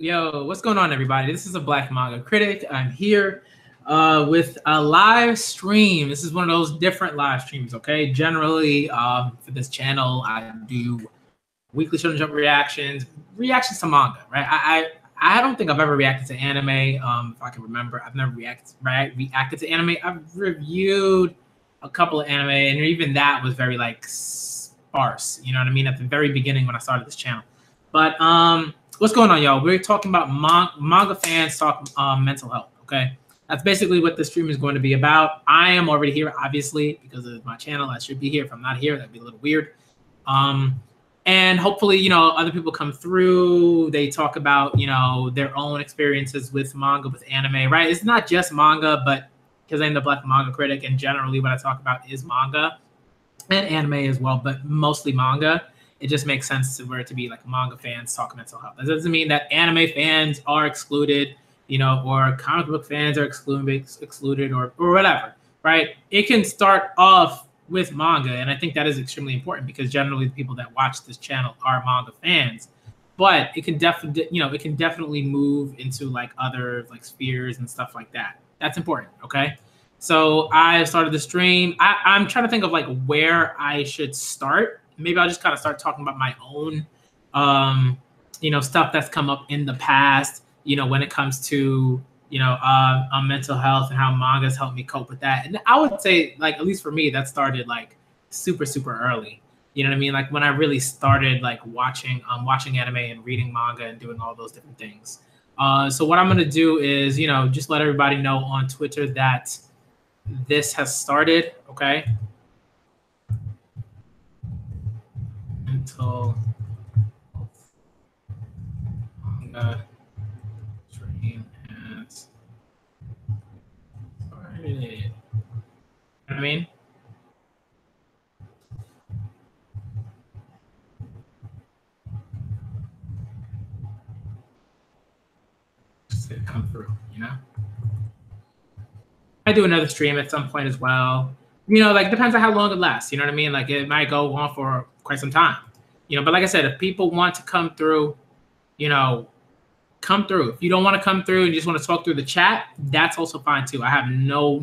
Yo, what's going on, everybody? This is a Black Manga Critic. I'm here with a live stream. This is one of those different live streams, okay? Generally, for this channel, I do weekly Shonen Jump reactions to manga, right? I don't think I've ever reacted to anime. If I can remember, I've never reacted to anime. I've reviewed a couple of anime, and even that was very like sparse. You know what I mean? At the very beginning when I started this channel, but what's going on, y'all? We're talking about manga fans talk mental health, okay? That's basically what the stream is going to be about. I am already here, obviously, because of my channel. I should be here. If I'm not here, that'd be a little weird. And hopefully, you know, other people come through. They talk about, you know, their own experiences with manga, with anime, right? It's not just manga, but because I'm the Black Manga Critic, and generally what I talk about is manga and anime as well, but mostly manga. It just makes sense for it to be like manga fans talk mental health. That doesn't mean that anime fans are excluded, you know, or comic book fans are excluded or whatever, right? It can start off with manga, and I think that is extremely important because generally the people that watch this channel are manga fans. But it can definitely move into like other like spheres and stuff like that. That's important, okay? So I started the stream. I'm trying to think of like where I should start. Maybe I'll just kind of start talking about my own, you know, stuff that's come up in the past, you know, when it comes to, you know, mental health and how manga's helped me cope with that. And I would say, like, at least for me, that started like super early. You know what I mean? Like when I really started like watching anime and reading manga and doing all those different things. So what I'm going to do is, you know, just let everybody know on Twitter that this has started, okay? Mental manga stream has started. You know what I mean? Just to come through, you know? I do another stream at some point as well. You know, like depends on how long it lasts. You know what I mean? Like it might go on for quite some time. You know, but like I said, if people want to come through, you know, come through. If you don't want to come through and you just want to talk through the chat, that's also fine too. I have no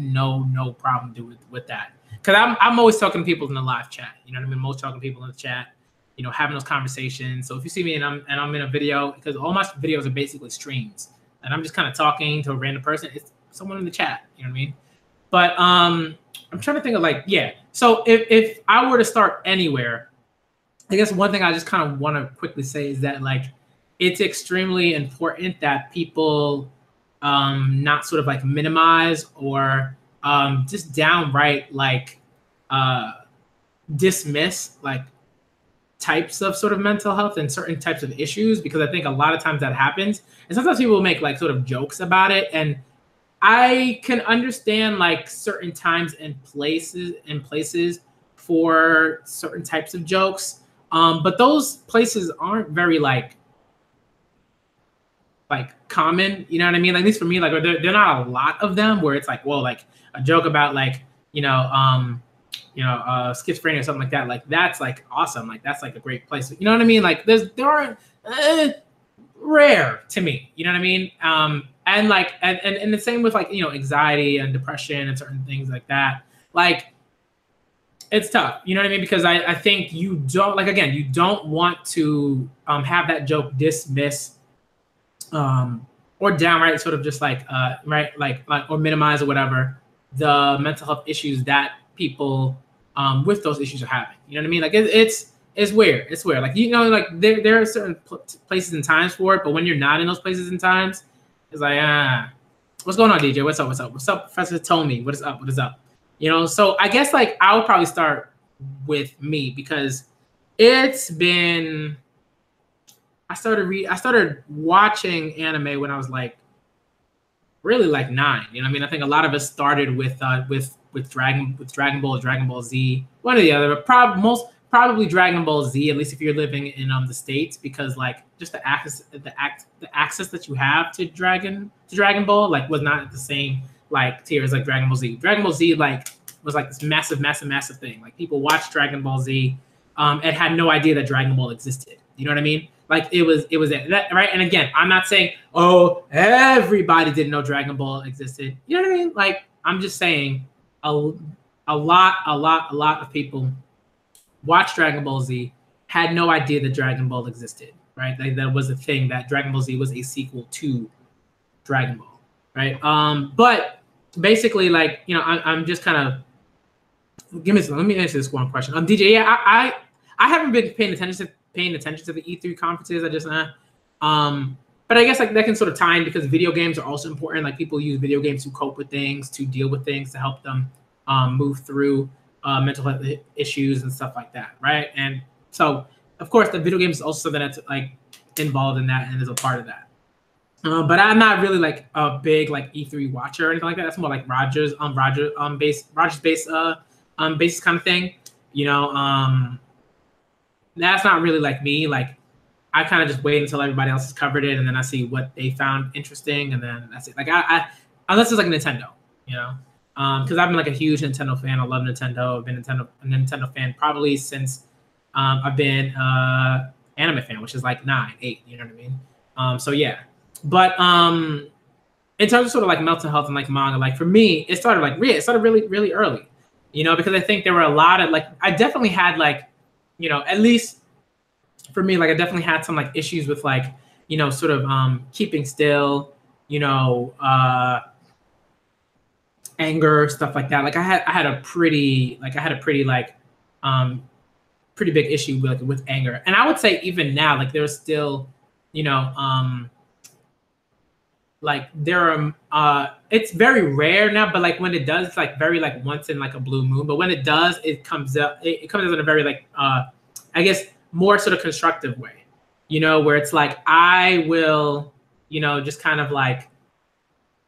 problem with that. Because I'm always talking to people in the live chat. You know what I mean? Most talking to people in the chat, you know, having those conversations. So if you see me and I'm in a video, because all my videos are basically streams, and I'm just kind of talking to a random person, it's someone in the chat. You know what I mean? But I'm trying to think of like, yeah. So if I were to start anywhere, I guess one thing I just kind of want to quickly say is that like it's extremely important that people not sort of like minimize or just downright like dismiss like types of sort of mental health and certain types of issues, because I think a lot of times that happens, and sometimes people make like sort of jokes about it, and I can understand like certain times and places for certain types of jokes. But those places aren't very like common, you know what I mean? Like, at least for me, like they're not a lot of them where it's like, well, like a joke about like, schizophrenia or something like that. Like that's like awesome. Like that's like a great place. You know what I mean? Like there aren't rare to me, you know what I mean? And like, and the same with like, you know, anxiety and depression and certain things like that. Like, it's tough, you know what I mean? Because I think you don't, like, again, you don't want to have that joke dismiss or downright sort of just like, right, like or minimize or whatever the mental health issues that people with those issues are having. You know what I mean? Like it's weird. It's weird. Like, you know, like there are certain places and times for it, but when you're not in those places and times, it's like, what's going on, DJ? What's up? What's up? What's up, Professor Tommy? What is up? What is up? You know, so I guess like I would probably start with me because it's been, I started watching anime when I was like really like 9. You know what I mean? I think a lot of us started with Dragon Ball, Dragon Ball Z, one or the other, but probably Dragon Ball Z, at least if you're living in the States, because like just the access that you have to Dragon Ball like was not the same like tiers like Dragon Ball Z. Dragon Ball Z like was like this massive thing. Like people watched Dragon Ball Z and had no idea that Dragon Ball existed. You know what I mean? Like it was that, right? And again, I'm not saying, oh, everybody didn't know Dragon Ball existed. You know what I mean? Like I'm just saying a lot of people watched Dragon Ball Z, had no idea that Dragon Ball existed, right? Like that was a thing, that Dragon Ball Z was a sequel to Dragon Ball, right? But basically, like, you know, I'm just kind of let me answer this one question. DJ, yeah, I haven't been paying attention to the E3 conferences. I just but I guess like that can sort of tie in because video games are also important. Like people use video games to cope with things, to deal with things, to help them move through mental health issues and stuff like that, right? And so, of course, the video games is also something that's like involved in that and is a part of that. But I'm not really like a big like E3 watcher or anything like that. That's more like Rogers based kind of thing. You know, that's not really like me. Like I kind of just wait until everybody else has covered it, and then I see what they found interesting, and then that's it. Like I unless it's like Nintendo, you know, because I've been like a huge Nintendo fan. I love Nintendo. I've been a Nintendo fan probably since I've been anime fan, which is like 9, 8. You know what I mean? So yeah, but in terms of sort of like mental health and like manga, like for me, it started really early, you know, because I think there were a lot of like I definitely had like, you know, at least for me, like I definitely had some like issues with like, you know, sort of keeping still, you know, anger, stuff like that. Like I had a pretty big issue with anger. And I would say even now, like there's still, you know, like there are it's very rare now, but like when it does, it's like very like once in like a blue moon. But when it does, it comes up in a very like I guess more sort of constructive way, you know, where it's like I will, you know, just kind of like,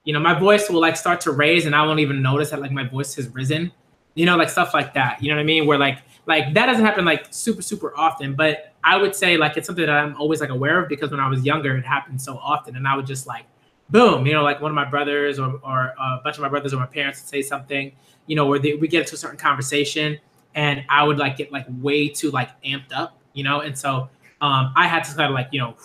you know, my voice will like start to raise and I won't even notice that like my voice has risen, you know, like stuff like that. You know what I mean? Where like that doesn't happen like super often, but I would say like it's something that I'm always like aware of because when I was younger, it happened so often, and I would just like, boom, you know, like one of my brothers or a bunch of my brothers or my parents would say something, you know, where we get into a certain conversation, and I would like get like way too like amped up, you know, and so I had to kind of like, you know,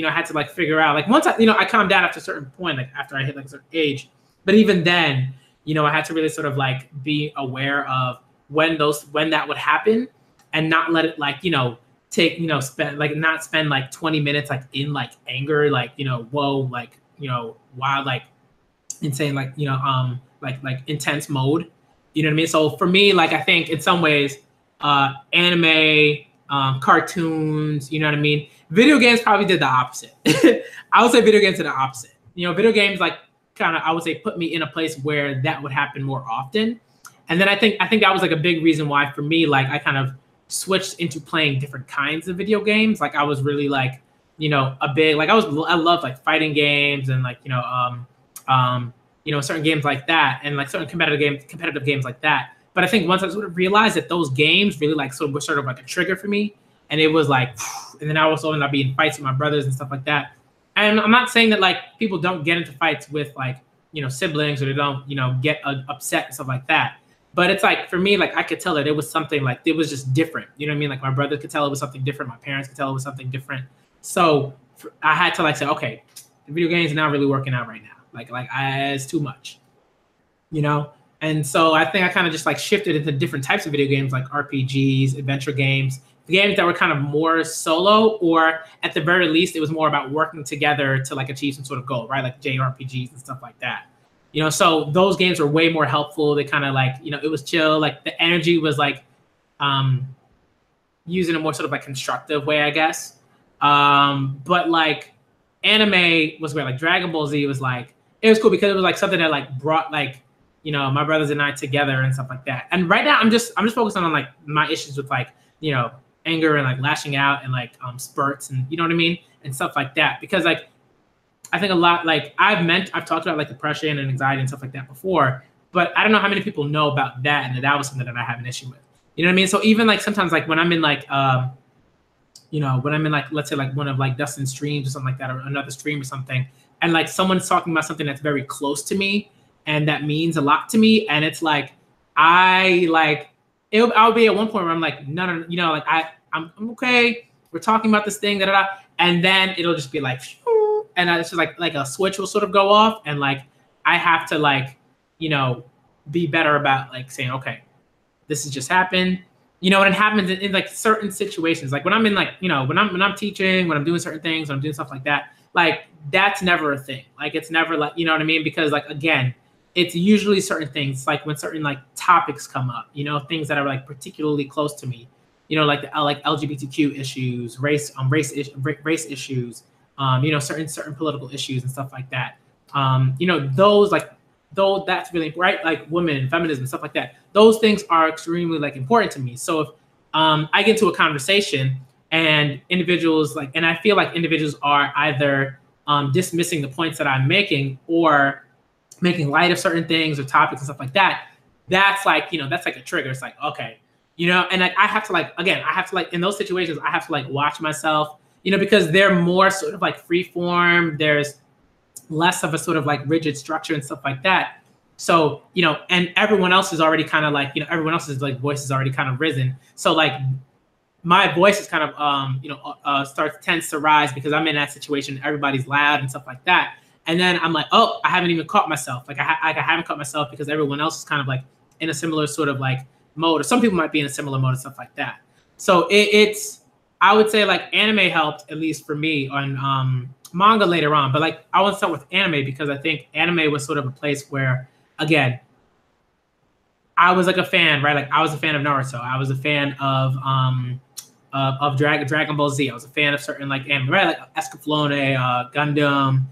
I had to like figure out like once I calmed down after a certain point, like after I hit like a certain age, but even then, you know, I had to really sort of like be aware of when that would happen and not let it like, you know, not spend like 20 minutes like in like anger, like, you know, whoa, like, you know, wild, like insane, like, you know, like intense mode, you know what I mean? So for me, like, I think in some ways, anime, cartoons, you know what I mean? Video games probably did the opposite. I would say video games did the opposite. You know, video games like kind of, I would say, put me in a place where that would happen more often. And then I think that was like a big reason why for me, like I kind of switched into playing different kinds of video games. Like I was really like, you know, I loved like fighting games and like, you know, certain games like that and like certain competitive games like that. But I think once I sort of realized that those games really like were sort of like a trigger for me, and it was like, and then I also ended up being in fights with my brothers and stuff like that. And I'm not saying that like people don't get into fights with like, you know, siblings, or they don't, you know, get upset and stuff like that. But it's like, for me, like I could tell that it was something like, it was just different. You know what I mean? Like my brother could tell it was something different. My parents could tell it was something different. So I had to like say, okay, the video games are not really working out right now. It's too much, you know? And so I think I kind of just like shifted into different types of video games, like RPGs, adventure games, games that were kind of more solo, or at the very least, it was more about working together to like achieve some sort of goal, right? Like JRPGs and stuff like that. You know, so those games were way more helpful. They kind of like, you know, it was chill. Like the energy was like used in a more sort of like constructive way, I guess. But like anime was where like Dragon Ball Z was like, it was cool because it was like something that like brought like, you know, my brothers and I together and stuff like that. And right now I'm just focusing on like my issues with like, you know, anger and like lashing out and like spurts and, you know what I mean? And stuff like that. Because like, I think a lot, like I've talked about like depression and anxiety and stuff like that before, but I don't know how many people know about that, and that was something that I have an issue with. You know what I mean? So even like sometimes like when I'm in like, you know, when I'm in like, let's say like one of like Dustin's streams or something like that, or another stream or something, and like someone's talking about something that's very close to me and that means a lot to me, and it's like, I'll be at one point where I'm like, no, you know, like I'm okay. we're talking about this thing, da da da, and then it'll just be like, and it's just like a switch will sort of go off, and like I have to like, you know, be better about like saying, okay, this has just happened. You know, and it happens in like certain situations. Like when I'm in like, you know, when I'm teaching, when I'm doing certain things, when I'm doing stuff like that, like that's never a thing. Like it's never like, you know what I mean? Because like, again, it's usually certain things, like when certain like topics come up, you know, things that are like particularly close to me, you know, like the like LGBTQ issues, race issues, you know, certain political issues and stuff like that. You know, those like, though that's really right, like women, feminism, stuff like that. Those things are extremely like important to me. So if I get into a conversation and individuals like, and I feel like individuals are either dismissing the points that I'm making or making light of certain things or topics and stuff like that, that's like, you know, that's like a trigger. It's like, okay, you know, and like I have to like, again, I have to like, in those situations, I have to like watch myself, you know, because they're more sort of like free form. There's less of a sort of like rigid structure and stuff like that. So, you know, and everyone else is already kind of like, you know, everyone else's like voice is already kind of risen. So like my voice is kind of, you know, tends to rise because I'm in that situation. Everybody's loud and stuff like that. And then I'm like, oh, I haven't even caught myself. Like I haven't caught myself because everyone else is kind of like in a similar sort of like mode, or some people might be in a similar mode and stuff like that. So it's, I would say like anime helped, at least for me, on manga later on. But like I want to start with anime because I think anime was sort of a place where, again, I was like a fan, right? Like I was a fan of Naruto. I was a fan of Dragon Ball Z. I was a fan of certain like anime, right? Like Escaflowne, Gundam,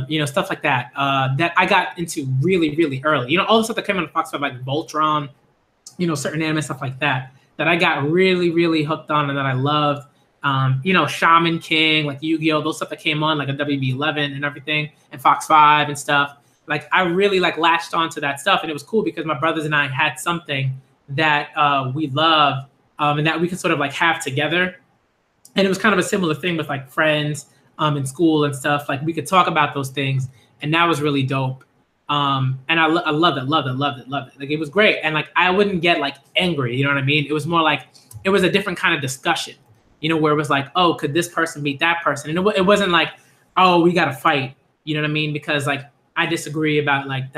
you know, stuff like that. That I got into really, really early. You know, all the stuff that came on Fox 5, like Voltron, you know, certain anime stuff like that, that I got really, really hooked on and that I loved. You know, Shaman King, like Yu-Gi-Oh, those stuff that came on, like a WB11 and everything, and Fox 5 and stuff. Like I really like latched onto that stuff, and it was cool because my brothers and I had something that we loved and that we could sort of like have together. And it was kind of a similar thing with like friends in school and stuff. Like we could talk about those things, and that was really dope. And I loved it. Like it was great, and like I wouldn't get like angry, you know what I mean? It was more like it was a different kind of discussion, you know, where it was like, oh, could this person beat that person? And it wasn't like, oh, we got to fight, you know what I mean? Because like I disagree about like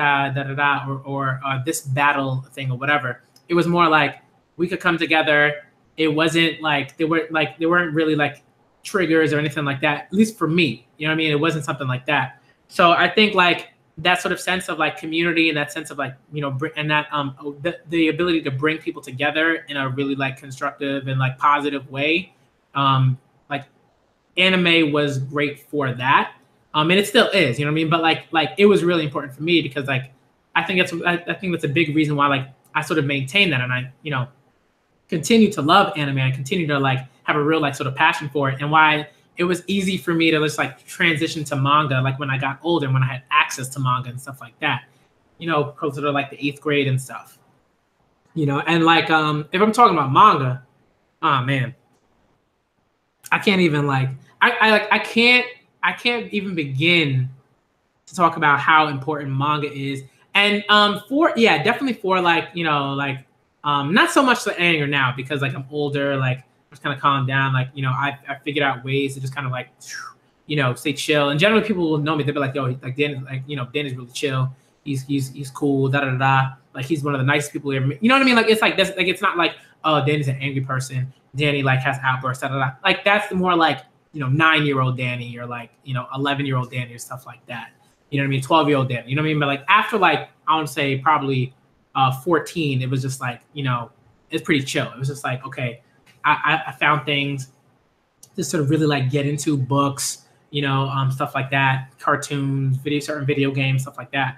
or this battle thing or whatever. It was more like we could come together. It wasn't like there weren't really like triggers or anything like that, at least for me, you know what I mean? It wasn't something like that. So I think like that sort of sense of like community and that sense of like, you know, and that the ability to bring people together in a really like constructive and like positive way, like anime was great for that. And it still is, you know what I mean? But like it was really important for me because like I think that's a big reason why like I sort of maintain that, and I, you know, continue to love anime. I continue to like have a real like sort of passion for it, and why it was easy for me to just like transition to manga like when I got older, when I had access to manga and stuff like that, you know, closer to like the 8th grade and stuff, you know. And like if I'm talking about manga, oh man, I can't even like I can't even begin to talk about how important manga is. And definitely for like, you know, like not so much the anger now because like I'm older, like I just kind of calm down, like, you know, I figured out ways to just kind of like, you know, stay chill. And generally people will know me, they'll be like, yo, like Dan, like, you know, Danny's really chill, he's cool, like he's one of the nicest people ever met. You know what I mean? Like it's like that's like, it's not like, oh, Danny's an angry person, Danny like has outbursts, like that's more like, you know, 9-year-old Danny or like, you know, 11-year-old Danny or stuff like that. You know what I mean? 12-year-old Danny. You know what I mean? But like after like, I would say probably 14, it was just like, you know, it's pretty chill. It was just like, okay, I found things to sort of really like get into, books, you know, stuff like that, cartoons, certain video games, stuff like that.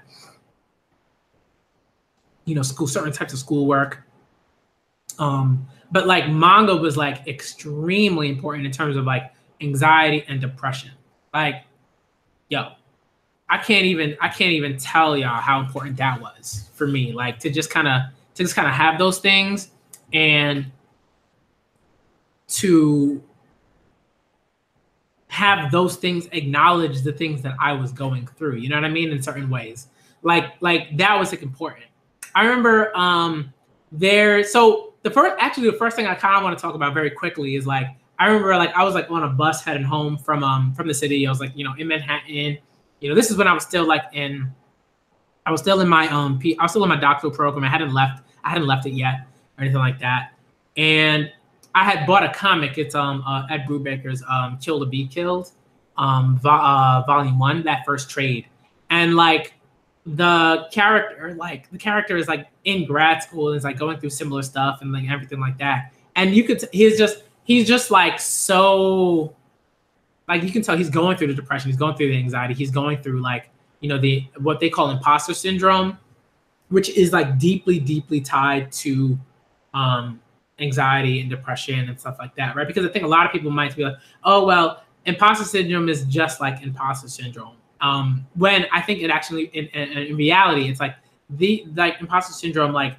You know, certain types of schoolwork. But like manga was like extremely important in terms of like anxiety and depression. Like, yo, I can't even tell y'all how important that was for me. Like to just kind of have those things and to have those things acknowledge the things that I was going through. You know what I mean? In certain ways, like that was like important. I remember so the first thing I kind of want to talk about very quickly is like I remember like I was like on a bus heading home from the city. I was like, in Manhattan. This is when I was still like I was still in my I was still in my doctoral program. I hadn't left it yet or anything like that. And I had bought a comic. It's Ed Brubaker's Kill to Be Killed, volume 1, that first trade. And like the character is like in grad school and is like going through similar stuff and like everything like that. And he's just like, so like, you can tell he's going through the depression, he's going through the anxiety, he's going through like, the what they call imposter syndrome, which is like deeply, deeply tied to anxiety and depression and stuff like that, right? Because I think a lot of people might be like, oh, well, imposter syndrome is just like imposter syndrome. When I think it actually, in reality, it's like imposter syndrome, like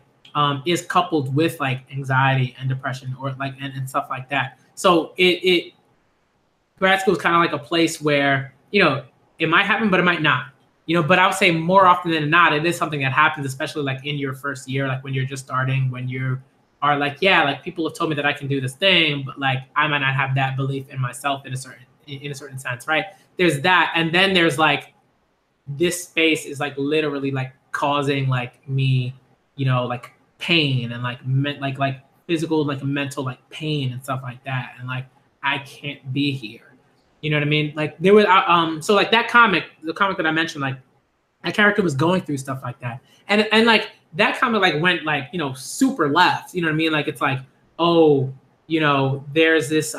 is coupled with like anxiety and depression or like and stuff like that. So grad school is kind of like a place where it might happen, but it might not. But I would say more often than not, it is something that happens, especially like in your first year, like when you're just starting, when you are like, yeah, like people have told me that I can do this thing, but like I might not have that belief in myself in a certain sense, right? There's that, and then there's like this space is like literally like causing like me, like pain and like physical, like mental, like pain and stuff like that, and like I can't be here. You know what I mean? Like there was so like that comic, the comic that I mentioned, like that character was going through stuff like that, and like that comic like went like super left. You know what I mean? Like it's like, oh, there's this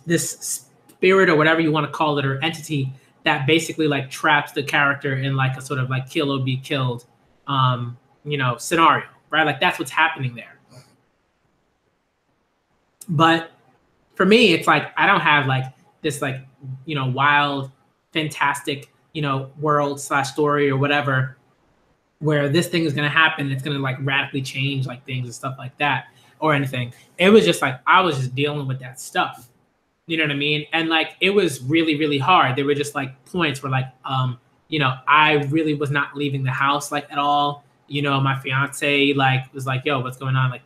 this spirit or whatever you want to call it, or entity that basically like traps the character in like a sort of like kill or be killed scenario, right? Like that's what's happening there. But for me, it's like I don't have like this like wild, fantastic world / story or whatever where this thing is gonna happen. It's gonna like radically change like things and stuff like that or anything. It was just like I was just dealing with that stuff. You know what I mean? And like it was really, really hard. There were just like points where like I really was not leaving the house like at all. My fiance like was like, yo, what's going on? Like,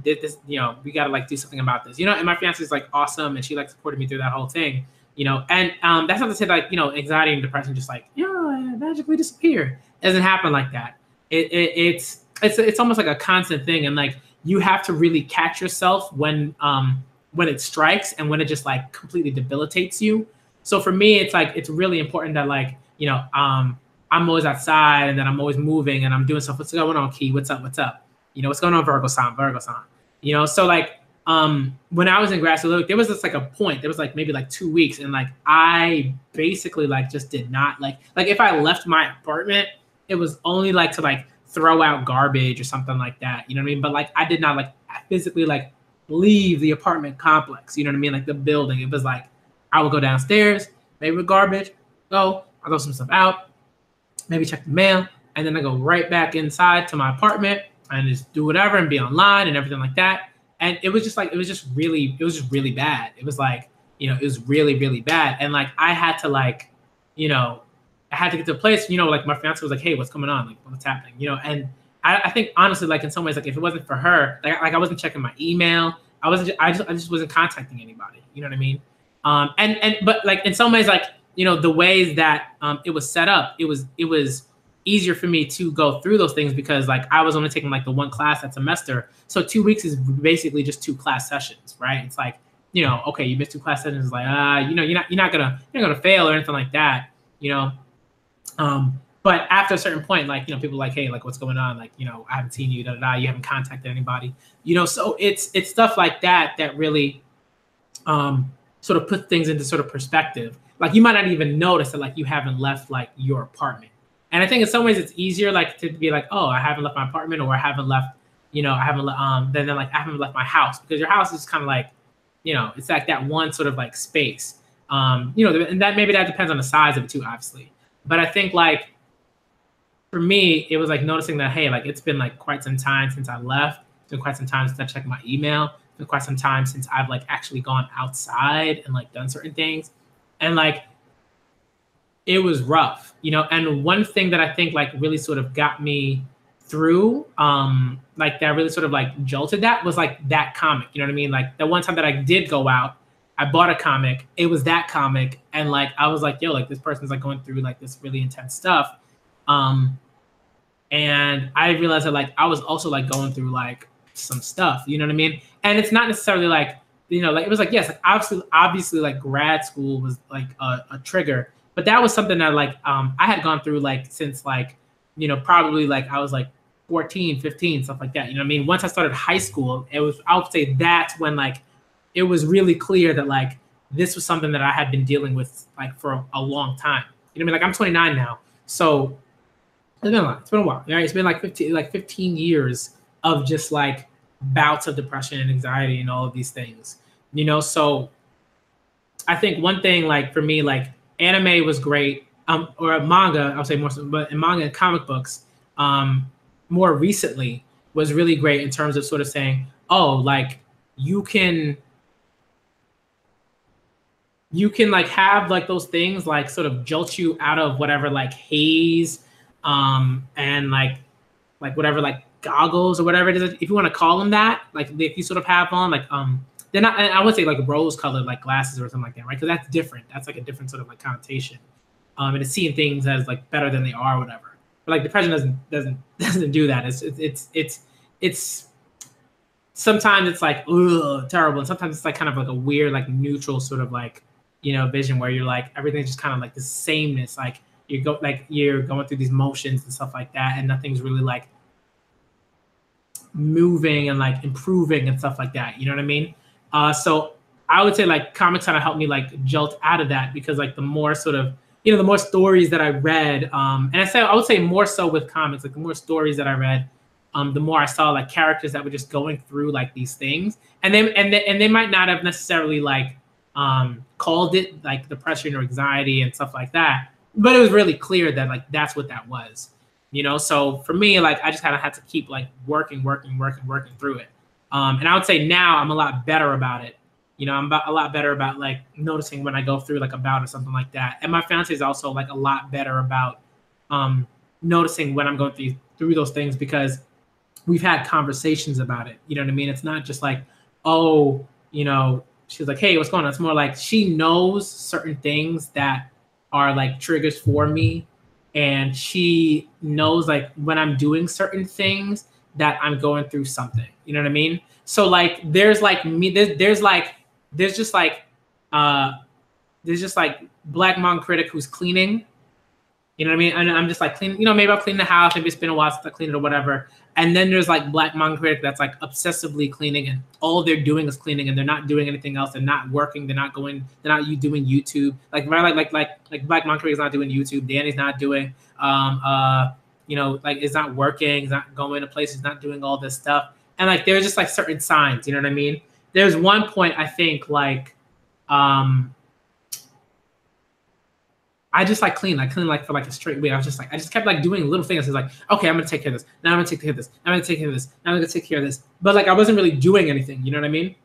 did this, we gotta like do something about this, and my fiance is like awesome and she like supported me through that whole thing, and that's not to say like anxiety and depression just like magically disappear. It doesn't happen like that. It's almost like a constant thing, and like you have to really catch yourself when it strikes and when it just like completely debilitates you. So for me, it's like it's really important that like I'm always outside and that I'm always moving and I'm doing stuff. What's going on, Key? What's up? What's going on, Virgo-san? So like when I was in grad school, there was this like a point, there was like maybe like 2 weeks, and like I basically like just did not like if I left my apartment, it was only like to like throw out garbage or something like that, you know what I mean? But like I did not like physically like leave the apartment complex, you know what I mean? Like the building. It was like I would go downstairs, maybe with garbage, I'll throw some stuff out, maybe check the mail, and then I go right back inside to my apartment and just do whatever and be online and everything like that. And it was just really bad. It was like, it was really, really bad. And like, I had to like, I had to get to a place, like my fiance was like, hey, what's going on? Like, what's happening? And I think honestly, like in some ways, like if it wasn't for her, like I wasn't checking my email. I just wasn't contacting anybody. You know what I mean? But like in some ways, like, the ways that it was set up, it was easier for me to go through those things because like I was only taking like the one class that semester. So 2 weeks is basically just 2 class sessions, right? It's like, okay, you missed 2 class sessions. It's like, you're not gonna fail or anything like that, But after a certain point, like, people are like, hey, like what's going on? Like, I haven't seen you, you haven't contacted anybody, so it's stuff like that that really sort of put things into sort of perspective. Like you might not even notice that like you haven't left like your apartment. And I think in some ways it's easier like to be like, oh, I haven't left my apartment, or I haven't left, than like I haven't left my house, because your house is kind of like, it's like that one sort of like space. And that maybe that depends on the size of it too, obviously. But I think like for me, it was like noticing that, hey, like it's been like quite some time since I left. It's been quite some time since I checked my email. It's been quite some time since I've like actually gone outside and like done certain things. And like it was rough, And one thing that I think like really sort of got me through like that really sort of like jolted that was like that comic. You know what I mean? Like the one time that I did go out, I bought a comic. It was that comic, and like I was like, yo, like this person's like going through like this really intense stuff. And I realized that like I was also like going through like some stuff, you know what I mean? And it's not necessarily like, you know, like it was like, yes, like obviously like grad school was like a trigger, but that was something that like I had gone through like since like, you know, probably like I was like 14, 15, stuff like that. You know what I mean? Once I started high school, it was, I would say that's when like it was really clear that like this was something that I had been dealing with like for a long time. You know what I mean? Like I'm 29 now. So it's been a lot. It's been a while. Right? It's been like 15 years of just like bouts of depression and anxiety and all of these things. You know, so I think one thing like for me, like anime was great, or manga, I would say more so, but in manga and comic books, more recently was really great in terms of sort of saying, oh, like you can like have like those things like sort of jolt you out of whatever like haze and like whatever like goggles or whatever it is, if you want to call them that, like if you sort of have on like they're not, I would say like rose colored like glasses or something like that, right? Because that's different. That's like a different sort of like connotation. And it's seeing things as like better than they are or whatever. But like depression doesn't do that. It's sometimes it's like ugh, terrible, and sometimes it's like kind of like a weird like neutral sort of like, you know, vision where you're like everything's just kind of like the sameness, like you're going through these motions and stuff like that, and nothing's really like moving and like improving and stuff like that. You know what I mean? So I would say like comics kind of helped me like jolt out of that, because like the more sort of, you know, the more stories that I read, and I would say more so with comics, like the more stories that I read, the more I saw like characters that were just going through like these things, and they might not have necessarily like called it like depression or anxiety and stuff like that, but it was really clear that like that's what that was, you know. So for me, like I just kind of had to keep like working through it, and I would say now I'm a lot better about it. You know, I'm a lot better about like noticing when I go through like a bout or something like that, and my fiance is also like a lot better about noticing when I'm going through those things, because we've had conversations about it. You know what I mean? It's not just like, oh, you know, she's like, hey, what's going on? It's more like she knows certain things that are like triggers for me. And she knows like when I'm doing certain things that I'm going through something. You know what I mean? So like there's like me, there's just like Black Manga Critic who's cleaning. You know what I mean? And I'm just like cleaning, you know, maybe I'll clean the house, maybe it's been a while since I cleaned it or whatever. And then there's like Black Manga Critic that's like obsessively cleaning, and all they're doing is cleaning, and they're not doing anything else. They're not working. They're not doing YouTube. Like Black Manga Critic is not doing YouTube. Danny's not doing, you know, like it's not working. He's not going to places. He's not doing all this stuff. And like there's just like certain signs. You know what I mean? There's one point I think like, I just like clean like for like a straight week. I just kept like doing little things. I was like, okay, I'm gonna take care of this. Now I'm gonna take care of this. I'm gonna take care of this. Now I'm gonna take care of this. But like I wasn't really doing anything. You know what I mean?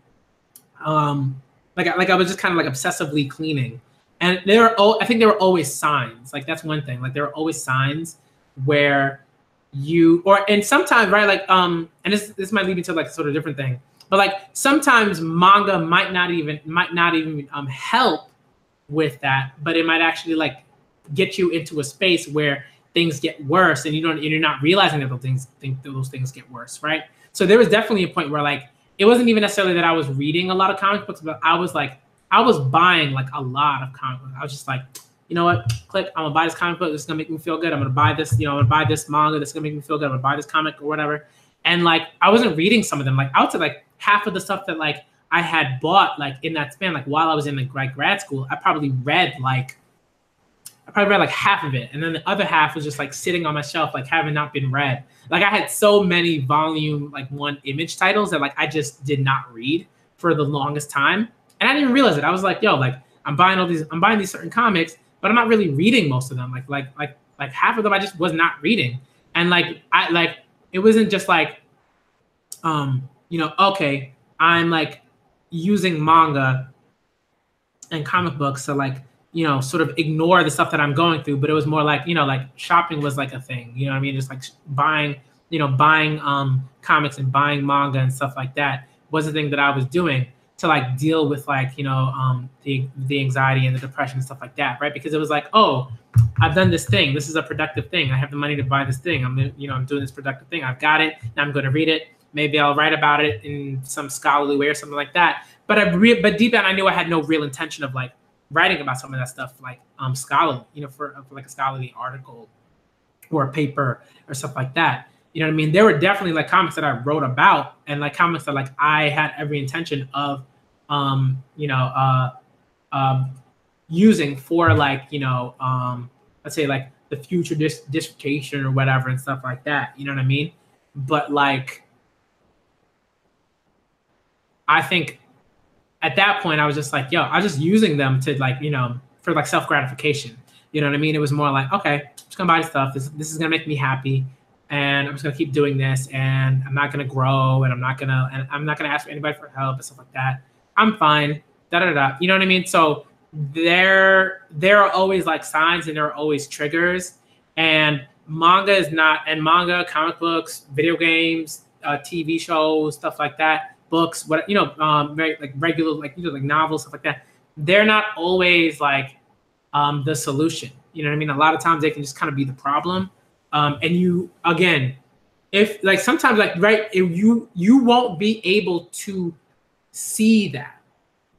Like I was just kind of like obsessively cleaning. And I think there were always signs. Like that's one thing. Like there were always signs where and sometimes, right, like and this might lead me to like sort of different thing. But like sometimes manga might not even help with that, but it might actually like get you into a space where things get worse, and you're not realizing that those things get worse, right? So there was definitely a point where like it wasn't even necessarily that I was reading a lot of comic books, but I was buying like a lot of comic books. I was just like, you know what, click, I'm gonna buy this comic book, this is gonna make me feel good. I'm gonna buy this, you know, I'm gonna buy this manga, this is gonna make me feel good. I'm gonna buy this comic or whatever. And like I wasn't reading some of them. Like I would say like half of the stuff that like I had bought like in that span, like while I was in the grad school, I probably read like half of it. And then the other half was just like sitting on my shelf, like having not been read. Like I had so many volume, like one image titles that like I just did not read for the longest time. And I didn't even realize it. I was like, yo, like I'm buying these certain comics, but I'm not really reading most of them. Like half of them I just was not reading. And like it wasn't just like you know, okay, I'm like using manga and comic books to like, you know, sort of ignore the stuff that I'm going through, but it was more like, you know, like shopping was like a thing, you know what I mean? Just like buying buying comics and buying manga and stuff like that was the thing that I was doing to like deal with like the anxiety and the depression and stuff like that, right? Because it was like, oh, I've done this thing. This is a productive thing. I have the money to buy this thing. I'm doing this productive thing. I've got it. Now I'm going to read it. Maybe I'll write about it in some scholarly way or something like that. But but deep down, I knew I had no real intention of like writing about some of that stuff, like scholarly, for like a scholarly article or a paper or stuff like that. You know what I mean? There were definitely like comics that I wrote about and like comics that like I had every intention of, using for like, let's say like the future dissertation or whatever and stuff like that. You know what I mean? But like, I think at that point I was just like, yo, I was just using them to like, for like self-gratification. You know what I mean? It was more like, okay, I'm just gonna buy stuff. This is gonna make me happy. And I'm just gonna keep doing this, and I'm not gonna grow, and I'm not gonna ask anybody for help and stuff like that. I'm fine. Da da da. You know what I mean? So there are always like signs, and there are always triggers. And manga, comic books, video games, TV shows, stuff like that, books, like regular like novels, stuff like that. They're not always like the solution. You know what I mean? A lot of times they can just kind of be the problem. And you, again, if like sometimes like, right, if you won't be able to see that,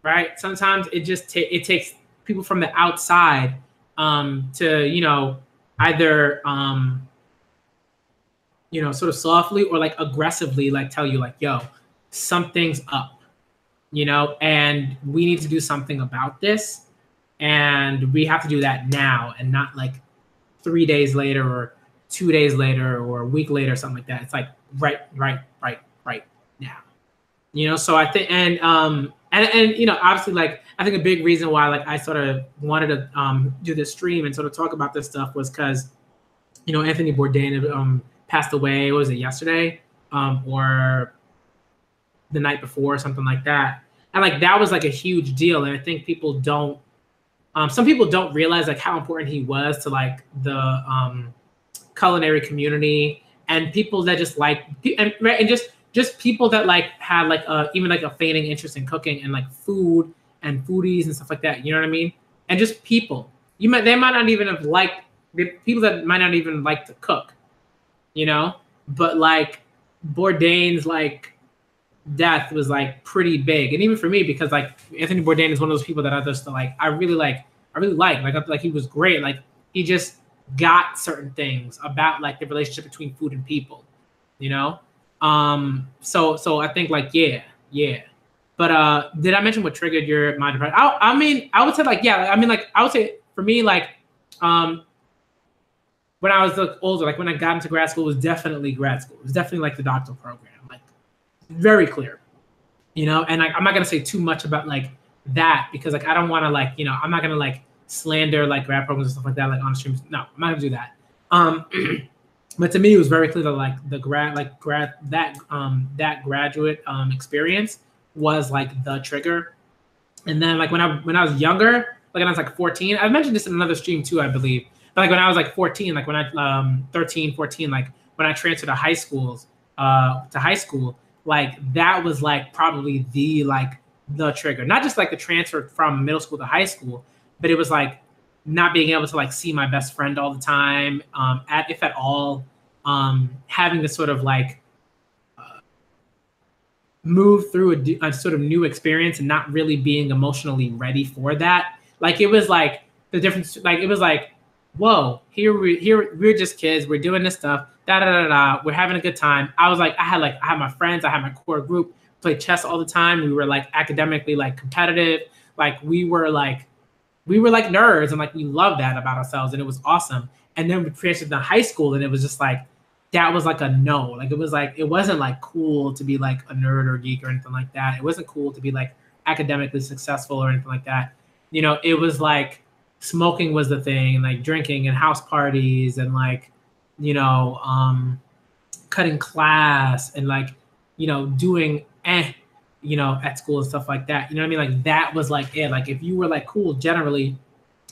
right? Sometimes it just it takes people from the outside to, either, sort of softly or like aggressively, like tell you like, yo, something's up, and we need to do something about this. And we have to do that now and not like 3 days later or 2 days later or a week later or something like that. It's like right now. So I think and obviously like I think a big reason why like I sort of wanted to do this stream and sort of talk about this stuff was because Anthony Bourdain passed away. What was it, yesterday or the night before or something like that, and like that was like a huge deal. And I think people don't some people don't realize like how important he was to like the culinary community and people that just like and just people that like have like even like a fading interest in cooking and like food and foodies and stuff like that. You know what I mean? And just people they might not even have liked people that might not even like to cook, but like Bourdain's like death was like pretty big. And even for me, because like Anthony Bourdain is one of those people that I just like I really like like he was great. Like he just got certain things about like the relationship between food and people, so I think like yeah. But did I mention what triggered your mind depression? I mean I would say like yeah, I mean like I would say for me like when I was like older, like when I got into grad school, it was definitely grad school. It was definitely like the doctoral program, like very clear, and like I'm not gonna say too much about like that because like I don't want to like I'm not gonna like slander like grad programs and stuff like that like on streams. No, I'm not gonna do that. But to me it was very clear that like the that graduate experience was like the trigger. And then like when I was younger, like when I was like 14, I've mentioned this in another stream too, I believe. But like when I was like 14, like when I 13, 14, like when I transferred to high school, like that was like probably the trigger. Not just like the transfer from middle school to high school, but it was like not being able to like see my best friend all the time, if at all, having to sort of like move through a sort of new experience and not really being emotionally ready for that. Like it was like the difference. Like it was like, whoa, we're just kids. We're doing this stuff. Da da da da. We're having a good time. I was like, I had my friends. I had my core group. Played chess all the time. We were like academically like competitive. Like we were like nerds and like we loved that about ourselves and it was awesome. And then we transferred to high school and it was just like that was like a no. Like it wasn't like cool to be like a nerd or geek or anything like that. It wasn't cool to be like academically successful or anything like that. It was like smoking was the thing and like drinking and house parties and like cutting class and like doing at school and stuff like that. You know what I mean? Like that was like it. Like if you were like cool generally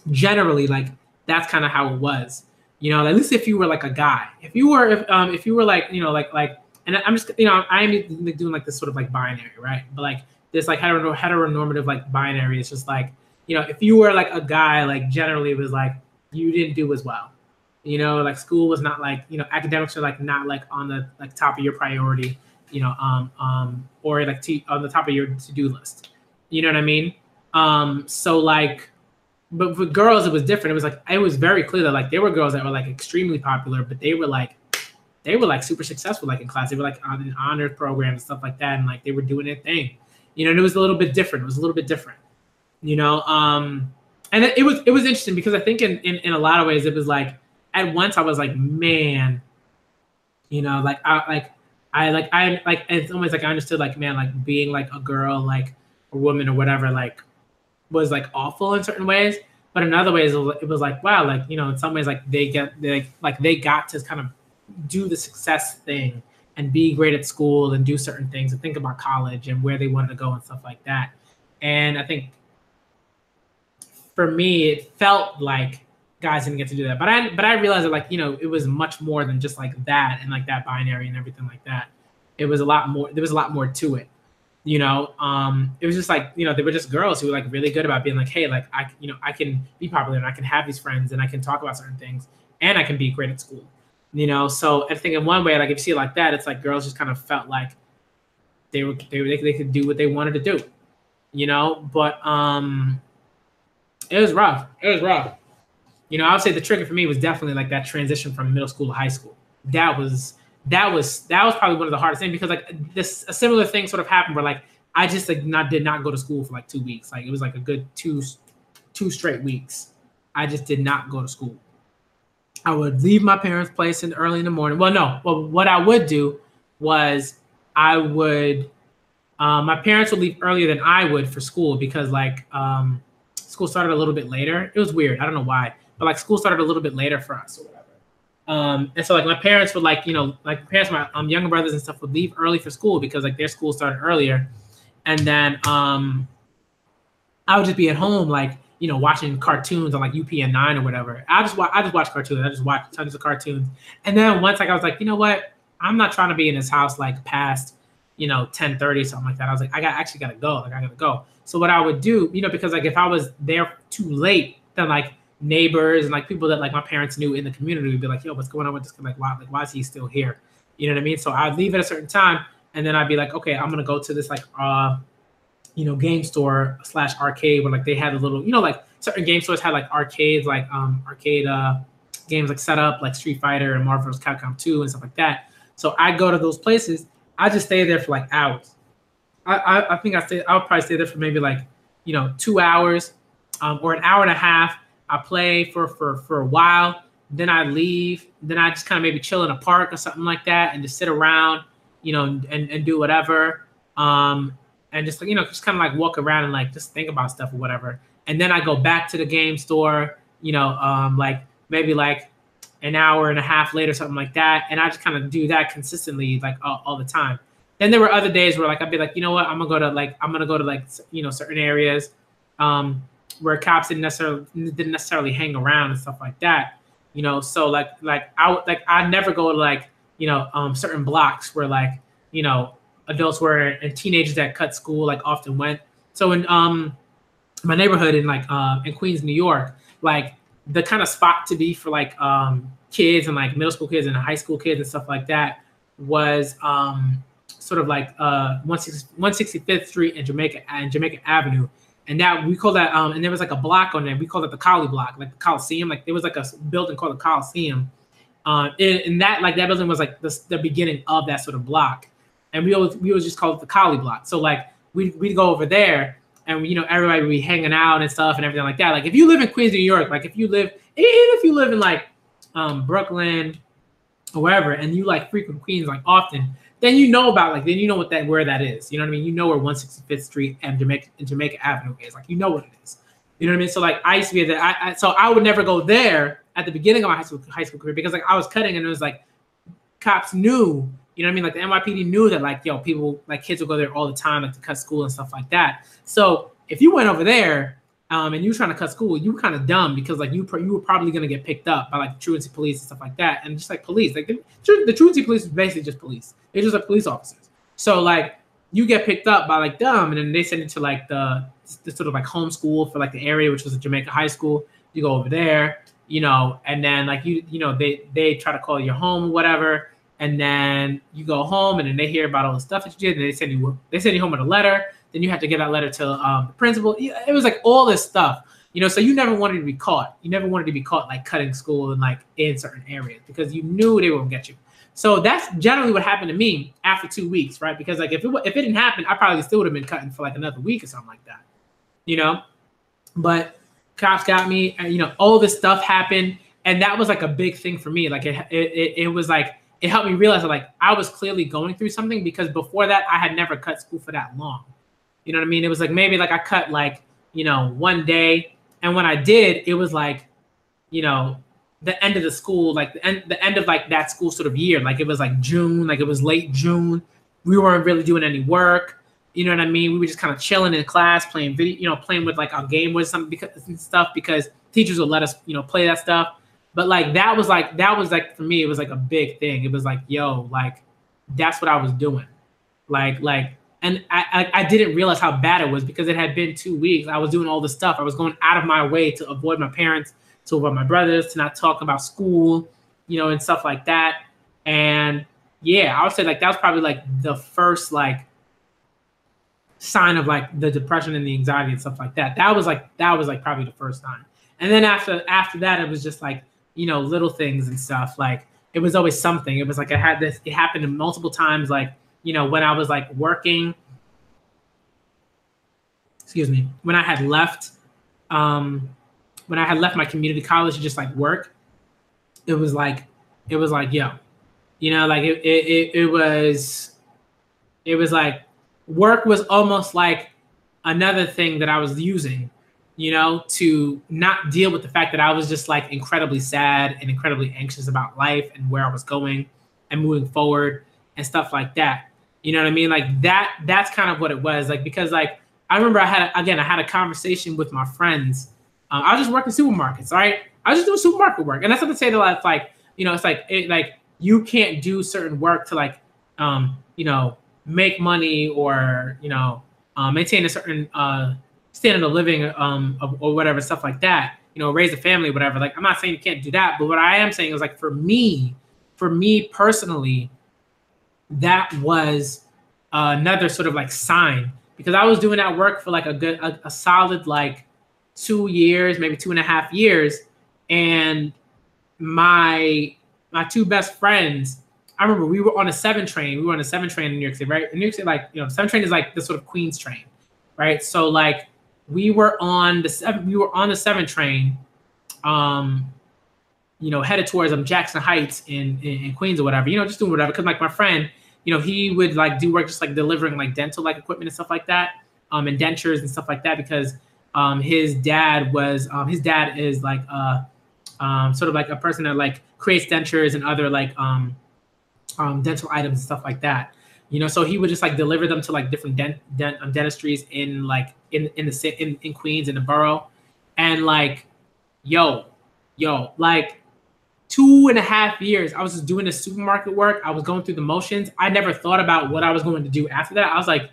like that's kind of how it was. You know, at least if you were like a guy. If you were like, you know, like, and I'm just, you know, I'm doing like this sort of like binary, right? But like this like heteronormative like binary. It's just like, you know, if you were like a guy, like generally it was like you didn't do as well. You know, like school was not like, you know, academics are like not like on the like top of your priority, you know, or like on the top of your to-do list. You know what I mean? So like, but for girls it was different. It was like it was very clear that like there were girls that were like extremely popular, but they were like super successful like in class. They were like on an honors program and stuff like that, and like they were doing their thing. You know, and it was a little bit different. It was a little bit different. You know, and it was interesting because I think in a lot of ways it was like at once I was like, man, you know, like I it's almost like I understood like, man, like being like a girl, like a woman or whatever, like was like awful in certain ways, but in other ways it was like, wow, like, you know, in some ways like they got to kind of do the success thing and be great at school and do certain things and think about college and where they wanted to go and stuff like that. And I think for me it felt like guys didn't get to do that, but I realized that like, you know, it was much more than just like that and like that binary and everything like that. It was a lot more. There was a lot more to it. You know, it was just like, you know, they were just girls who were like really good about being like, hey, like I can be popular and I can have these friends and I can talk about certain things and I can be great at school. You know, so I think in one way, like if you see it like that, it's like girls just kind of felt like they could do what they wanted to do. You know, but it was rough. It was rough. You know, I would say the trigger for me was definitely like that transition from middle school to high school. That was probably one of the hardest things because like a similar thing sort of happened where like I just like did not go to school for like 2 weeks. Like it was like a good two straight weeks. I just did not go to school. I would leave my parents' place early in the morning. Well, no. Well, what I would do was I would my parents would leave earlier than I would for school because like school started a little bit later. It was weird. I don't know why. But like school started a little bit later for us or whatever. And so like my parents would like, you know, like parents, my younger brothers and stuff would leave early for school because like their school started earlier. And then I would just be at home, like, you know, watching cartoons on like UPN 9 or whatever. I just watch cartoons. I just watch tons of cartoons. And then once like I was like, you know what? I'm not trying to be in this house like past, you know, 10:30, something like that. I was like, actually gotta go. Like I gotta go. So what I would do, you know, because like if I was there too late, then like neighbors and like people that like my parents knew in the community would be like, yo, what's going on with this kid? Like why is he still here? You know what I mean? So I'd leave at a certain time and then I'd be like, okay, I'm gonna go to this like you know, game store / arcade where like they had a little, you know, like certain game stores had like arcades, like arcade games like set up like Street Fighter and Marvel vs. Capcom 2 and stuff like that. So I go to those places, I just stay there for like hours. I think I would probably stay there for maybe like, you know, 2 hours or an hour and a half. I play for a while, then I leave, then I just kind of maybe chill in a park or something like that and just sit around, you know, and do whatever. And just, you know, just kind of like walk around and like just think about stuff or whatever. And then I go back to the game store, you know, like maybe like an hour and a half later, something like that. And I just kind of do that consistently, like all the time. Then there were other days where like I'd be like, you know what, I'm gonna go to like you know, certain areas where cops didn't necessarily hang around and stuff like that. You know, so like I'd never go to like, you know, certain blocks where like, you know, adults were and teenagers that cut school like often went. So in my neighborhood in like in Queens, New York, like the kind of spot to be for like kids and like middle school kids and high school kids and stuff like that was sort of like 165th Street and Jamaica Avenue. And that we call that and there was like a block on there. We called it the Collie block, like the Coliseum. Like there was like a building called the Coliseum. And that like that building was like the beginning of that sort of block. And we always just call it the Collie block. So like we'd go over there and, you know, everybody would be hanging out and stuff and everything like that. Like if you live in Queens, New York, like even if you live in like Brooklyn or wherever and you like frequent Queens like often, then you know where that is. You know what I mean? You know where 165th Street and Jamaica Avenue is. Like you know what it is. You know what I mean? So like I used to be there. So I would never go there at the beginning of my high school career because like I was cutting and it was like cops knew. You know what I mean? Like the NYPD knew that like, yo, people like kids would go there all the time like to cut school and stuff like that. So if you went over there, and you were trying to cut school, you were kind of dumb because like you were probably gonna get picked up by like the truancy police and stuff like that, and just like police, like the truancy police is basically just police. They're just like police officers. So like you get picked up by like them, and then they send you to like the sort of like home school for like the area, which was a Jamaica high school. You go over there, you know, and then like you know they try to call you home or whatever, and then you go home, and then they hear about all the stuff that you did, and they send you home with a letter. Then you have to give that letter to the principal. It was like all this stuff, you know. So you never wanted to be caught. You never wanted to be caught like cutting school and like in certain areas because you knew they wouldn't get you. So that's generally what happened to me after 2 weeks, right? Because like if it didn't happen, I probably still would have been cutting for like another week or something like that, you know. But cops got me, and you know, all this stuff happened, and that was like a big thing for me. Like it was like it helped me realize that like I was clearly going through something because before that I had never cut school for that long. You know what I mean? It was like maybe like I cut like, you know, one day. And when I did, it was like, you know, the end of the school, like the end of like that school sort of year. Like it was like June, like it was late June. We weren't really doing any work. You know what I mean? We were just kind of chilling in class, playing video, you know, playing with like our game with something because teachers would let us, you know, play that stuff. But like that was like for me, it was like a big thing. It was like, yo, like that's what I was doing. And I didn't realize how bad it was because it had been 2 weeks. I was doing all this stuff. I was going out of my way to avoid my parents, to avoid my brothers, to not talk about school, you know, and stuff like that. And yeah, I would say like that was probably like the first like sign of like the depression and the anxiety and stuff like that. That was like probably the first time. And then after that, it was just like, you know, little things and stuff. Like it was always something. It was like it happened multiple times, like, you know, when I was like working, when I had left my community college to just like work, it was like, yo, you know, like it was like work was almost like another thing that I was using, you know, to not deal with the fact that I was just like incredibly sad and incredibly anxious about life and where I was going and moving forward and stuff like that. You know what I mean? Like that's kind of what it was. Like, because like, I remember I had a conversation with my friends. I was just working supermarkets, all right? I was just doing supermarket work. And that's not to say that it's like, you know, it's like, you can't do certain work to like, you know, make money or, you know, maintain a certain standard of living or whatever, stuff like that, you know, raise a family, whatever. Like, I'm not saying you can't do that, but what I am saying is like, for me personally, that was another sort of like sign, because I was doing that work for like a solid like 2 years, maybe 2.5 years. And my two best friends, I remember we were on a 7 train. We were on a 7 train in New York City, right? In New York City, like, you know, 7 train is like the sort of Queens train, right? So like we were on the 7 train, you know, headed towards Jackson Heights in Queens or whatever, you know, just doing whatever. Cause like my friend, you know, he would like do work just like delivering like dental like equipment and stuff like that, and dentures and stuff like that, because his dad is like sort of like a person that like creates dentures and other like dental items and stuff like that, you know. So he would just like deliver them to like different dentistries in like in Queens, in the borough. And like yo like 2.5 years I was just doing this supermarket work. I was going through the motions. I never thought about what I was going to do after that. I was like,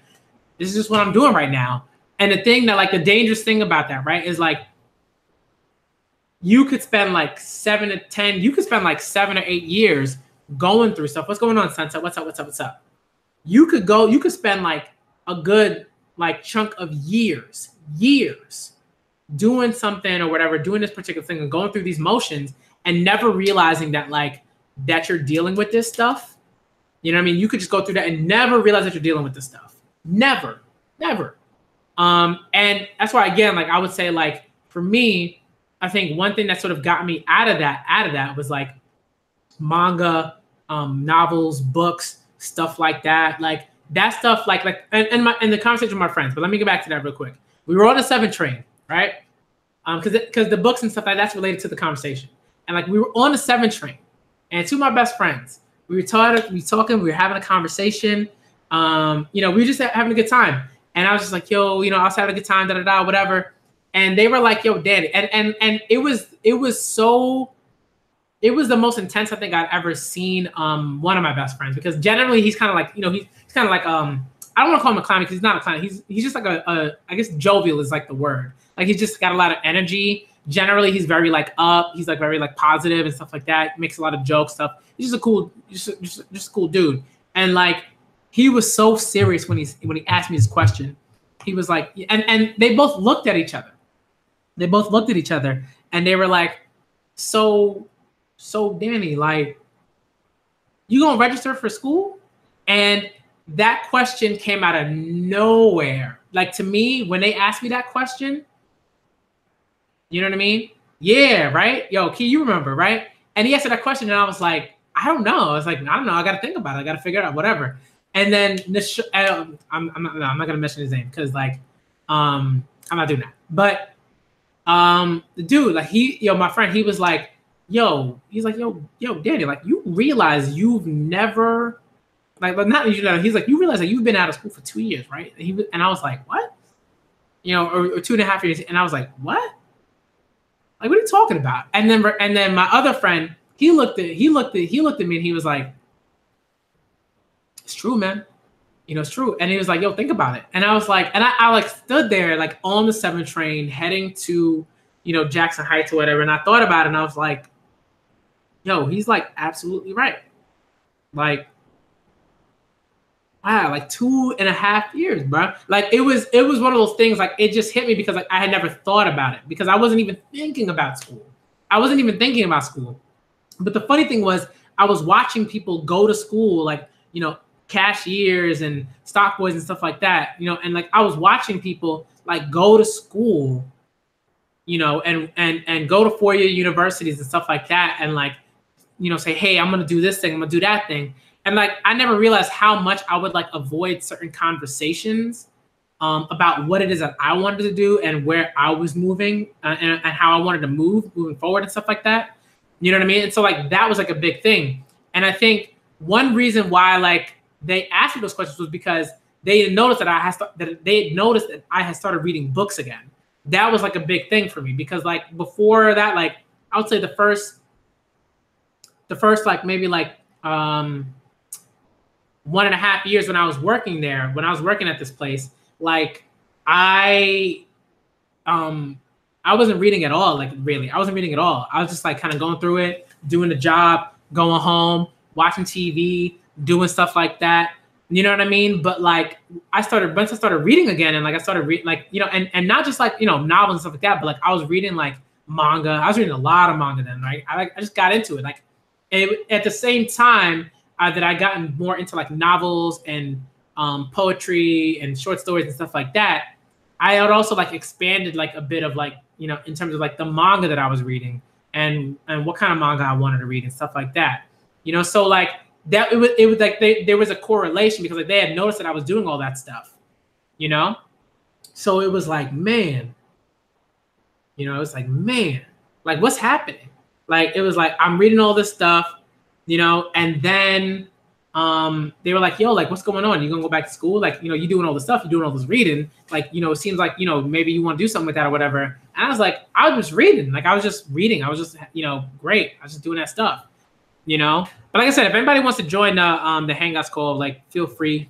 this is just what I'm doing right now. And the thing that like the dangerous thing about that, right, is like you could spend like 7 or 8 years going through stuff. What's going on, Sunset? What's up? You could spend like a good like chunk of years doing something or whatever, doing this particular thing and going through these motions and never realizing that like that you're dealing with this stuff. You know what I mean? You could just go through that and never realize that you're dealing with this stuff. Never. And that's why, again, like I would say, like for me, I think one thing that sort of got me out of that was like manga, novels, books, stuff like that. Like that stuff, like and the conversation with my friends. But let me get back to that real quick. We were on a 7 train, right? Because the books and stuff like that's related to the conversation. And like we were on a 7 train, and two of my best friends, we were talking, we were having a conversation. You know, we were just having a good time. And I was just like, yo, you know, I was having a good time, whatever. and they were like, "Yo, Danny," and it was the most intense I think I'd ever seen one of my best friends, because generally he's kind of like, he's kind of like I don't want to call him a clown because he's not a clown. He's just like a I guess jovial is like the word. Like he's just got a lot of energy. Generally, he's very like up. He's like very like positive and stuff like that. Makes a lot of jokes stuff. He's just a cool, just a cool dude. And like he was so serious when he asked me this question. He was like, and they both looked at each other. They both looked at each other and they were like, so Danny, like, you gonna register for school? And that question came out of nowhere. Like to me, when they asked me that question, you know what I mean? Yeah, right? Yo, Key, you remember, right? And he answered that question and I was like, I don't know. I was like, I don't know. I got to think about it. I got to figure it out, whatever. And then I'm not going to mention his name because like, I'm not doing that. But the dude, like my friend, he was like, he's like, yo, Danny, like you realize you've never, like, but not, he's like, you realize that you've been out of school for 2 years, right? And I was like, what? Or 2.5 years. And I was like, what? Like, what are you talking about? And then my other friend, he looked at me and he was like, it's true, man. It's true. And he was like, yo, think about it. And I was like, and I like stood there like on the 7 train heading to, Jackson Heights or whatever. And I thought about it and I was like, yo, he's like absolutely right. Like, wow, like 2.5 years, bro. Like it was one of those things, like it just hit me because like I had never thought about it because I wasn't even thinking about school. But the funny thing was I was watching people go to school, like, cashiers and stock boys and stuff like that, and like I was watching people like go to school, and go to 4-year universities and stuff like that. And like, say, hey, I'm going to do this thing. I'm going to do that thing. And like, I never realized how much I would like avoid certain conversations about what it is that I wanted to do and where I was moving and how I wanted to moving forward and stuff like that. You know what I mean? And so like, that was like a big thing. And I think one reason why like they asked me those questions was because they had noticed that I had started reading books again. That was like a big thing for me because like before that, like I would say the first like maybe like 1.5 years when I was working there, when I was working at this place, like I wasn't reading at all. Like really, I wasn't reading at all. I was just like kind of going through it, doing the job, going home, watching TV, doing stuff like that. You know what I mean? But like once I started reading again, and like I started reading like, and not just like, novels and stuff like that, but like I was reading like manga. I was reading a lot of manga then, right? I just got into it. Like at the same time that I gotten more into like novels and poetry and short stories and stuff like that, I had also like expanded like a bit of like, in terms of like the manga that I was reading and what kind of manga I wanted to read and stuff like that. So like that it was like there was a correlation because like they had noticed that I was doing all that stuff, So it was like, man, like what's happening? Like it was like I'm reading all this stuff, and then they were like, yo, like what's going on? You gonna go back to school? Like, you doing all this stuff, you're doing all this reading, like, it seems like, maybe you want to do something with that or whatever. And I was like, I was just reading. Like I was just reading. I was just, great. I was just doing that stuff, But like I said, if anybody wants to join the Hangouts call, like feel free,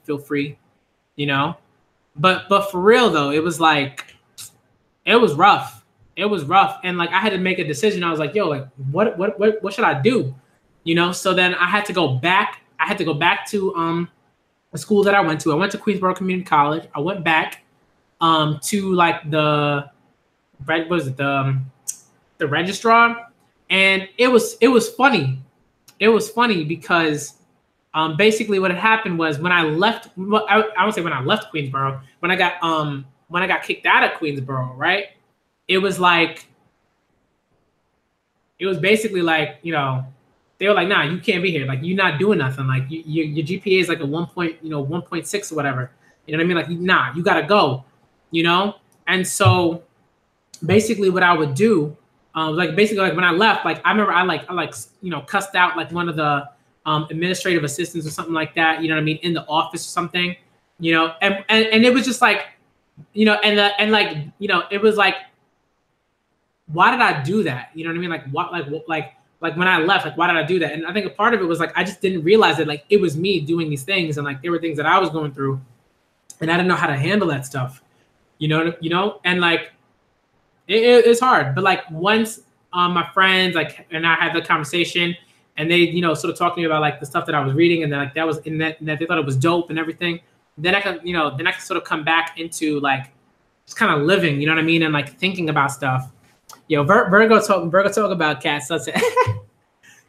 But for real though, it was like, it was rough. And like I had to make a decision. I was like, yo, like what should I do? So then I had to go back. I had to go back to the school that I went to. I went to Queensborough Community College. I went back to like the registrar, and it was funny. It was funny because basically what had happened was when I left. Well, I would say when I left Queensborough, when I got kicked out of Queensborough, right? It was basically like, they were like, nah, you can't be here. Like, you're not doing nothing. Like, your GPA is like a 1.6 or whatever. You know what I mean? Like, nah, you gotta go. And so basically, what I would do, like basically, like when I left, like I remember I cussed out like one of the administrative assistants or something like that. You know what I mean? In the office or something. And it was just like, it was like why did I do that? You know what I mean? Like what, like when I left, like why did I do that? And I think a part of it was like I just didn't realize that like it was me doing these things, and like there were things that I was going through, and I didn't know how to handle that stuff. And like it's hard. But like once my friends like and I had the conversation, and they sort of talked to me about like the stuff that I was reading, and then like that was in that they thought it was dope and everything. Then I could sort of come back into like just kind of living, you know what I mean, and like thinking about stuff. Yo, Virgo talk about cats. That's it.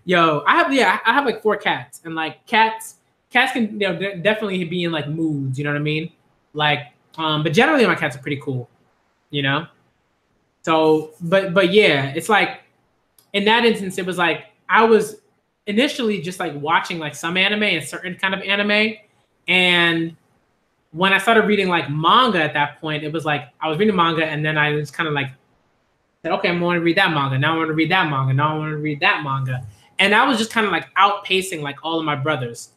Yo, I have like 4 cats, and like cats can definitely be in like moods, you know what I mean? Like, but generally my cats are pretty cool, you know. So, but yeah, it's like in that instance, it was like I was initially just like watching like some anime and certain kind of anime, and when I started reading like manga at that point, it was like I was reading manga, and then I was kind of like said, okay, I'm going to read that manga. Now I want to read that manga. Now I want to read that manga. And I was just kind of like outpacing like all of my brothers.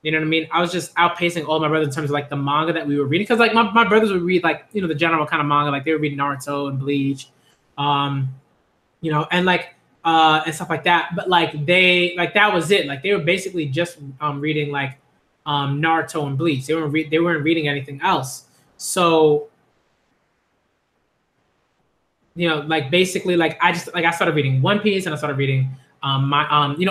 You know what I mean? I was just outpacing all of my brothers in terms of like the manga that we were reading. Because like my brothers would read like, the general kind of manga. Like they would read Naruto and Bleach, and like, and stuff like that. But like that was it. Like they were basically just reading like Naruto and Bleach. They weren't reading anything else. So like basically like I started reading One Piece, and I started reading my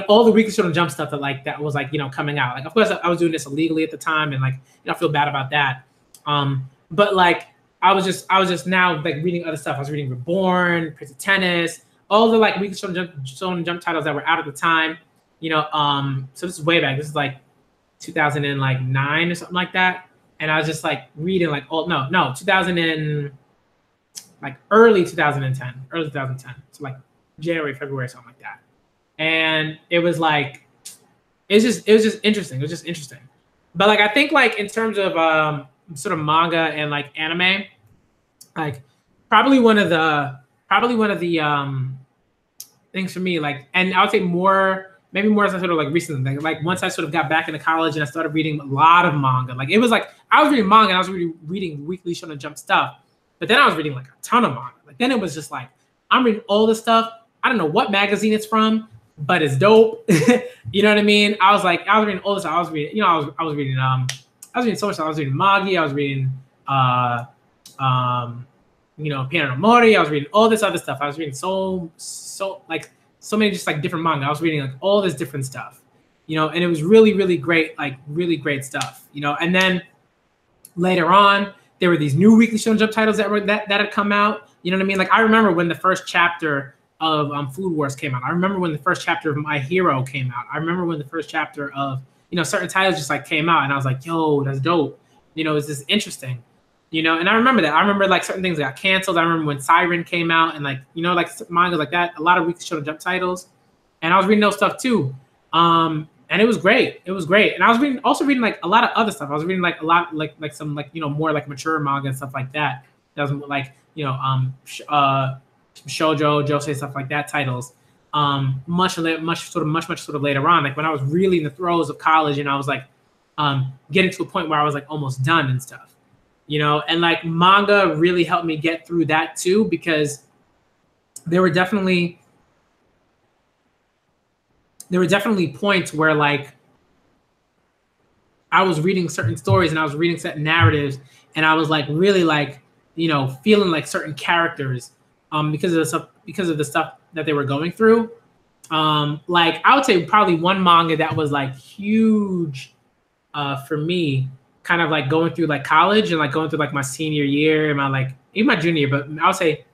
all the Weekly Shonen Jump stuff that was like coming out. Like of course I was doing this illegally at the time, and like I feel bad about that. But like I was just now like reading other stuff. I was reading Reborn, Prince of Tennis, all the like Weekly Shonen Jump titles that were out at the time. So this is way back. This is like 2009 or something like that. And I was just like reading like 2000 like early 2010, so like January, February, something like that. And it was like, it was just interesting. It was just interesting. But like, I think like in terms of sort of manga and like anime, like probably one of the things for me, like, and I would say maybe more as I sort of like recently, like once I sort of got back into college and I started reading a lot of manga, like it was like, I was reading manga and I was reading Weekly Shonen Jump stuff. But then I was reading like a ton of manga. Like then it was just like I'm reading all this stuff. I don't know what magazine it's from, but it's dope. You know what I mean? I was reading all this. I was reading so much stuff. I was reading Magi. I was reading Piano no Mori. I was reading all this other stuff. I was reading so many just like different manga. I was reading like all this different stuff. And it was really, really great, like really great stuff. And then later on, there were these new Weekly Shonen Jump titles that had come out. You know what I mean? Like I remember when the first chapter of Food Wars came out. I remember when the first chapter of My Hero came out. I remember when the first chapter of certain titles just like came out, and I was like, yo, that's dope. Is this interesting? And I remember that. I remember like certain things that got canceled. I remember when Siren came out, and like like manga like that. A lot of Weekly Shonen Jump titles, and I was reading those stuff too. And it was great. It was great. And I was also reading like a lot of other stuff. I was reading like a lot like some like more like mature manga and stuff like that. That was like shoujo, josei, stuff like that titles. Much sort of later on, like when I was really in the throes of college, and I was like getting to a point where I was like almost done and stuff. And like manga really helped me get through that too, because there were definitely points where like I was reading certain stories and I was reading certain narratives, and I was like really like feeling like certain characters because of the stuff that they were going through. Like I would say probably one manga that was like huge for me, kind of like going through like college and like going through like my senior year and my like even my junior year, but I would say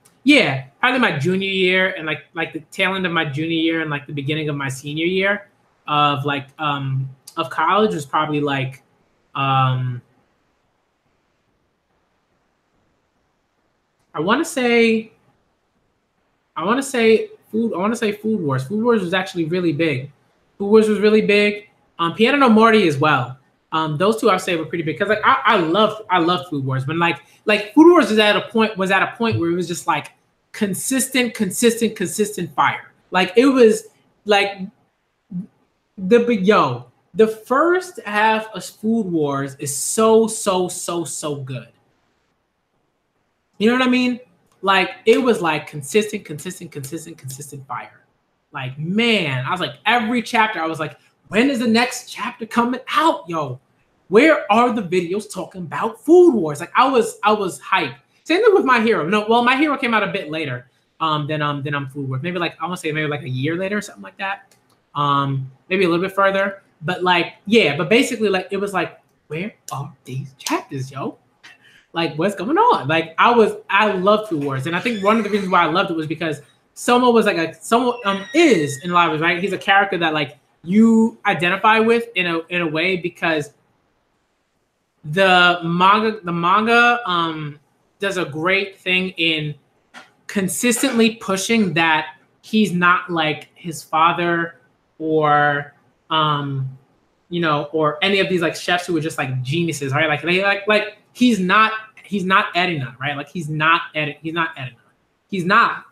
probably my junior year and like the tail end of my junior year and like the beginning of my senior year of like of college was probably like I want to say Food Wars. Food Wars was actually really big. Food Wars was really big. Piano no Mori as well. Those two I would say were pretty big because like I love Food Wars, but like Food Wars was at a point where it was just like consistent fire. Like it was like the first half of Food Wars is so good. You know what I mean? like it was like consistent fire. Like, man, I was like, every chapter, I was like, when is the next chapter coming out, yo? Where are the videos talking about Food Wars? Like, I was hyped. Same thing with My Hero. No, well, My Hero came out a bit later than Food Wars. Maybe like, I want to say maybe like a year later or something like that. Maybe a little bit further. But like, yeah, but basically like, it was like, where are these chapters, yo? Like, what's going on? Like, I loved Food Wars. And I think one of the reasons why I loved it was because Soma was like is in a lot of ways, right? He's a character that like you identify with in a way, because the manga does a great thing in consistently pushing that he's not like his father or you know, or any of these like chefs who are just like geniuses, right? Like he's not Erina, right? Like he's not Erina. He's not.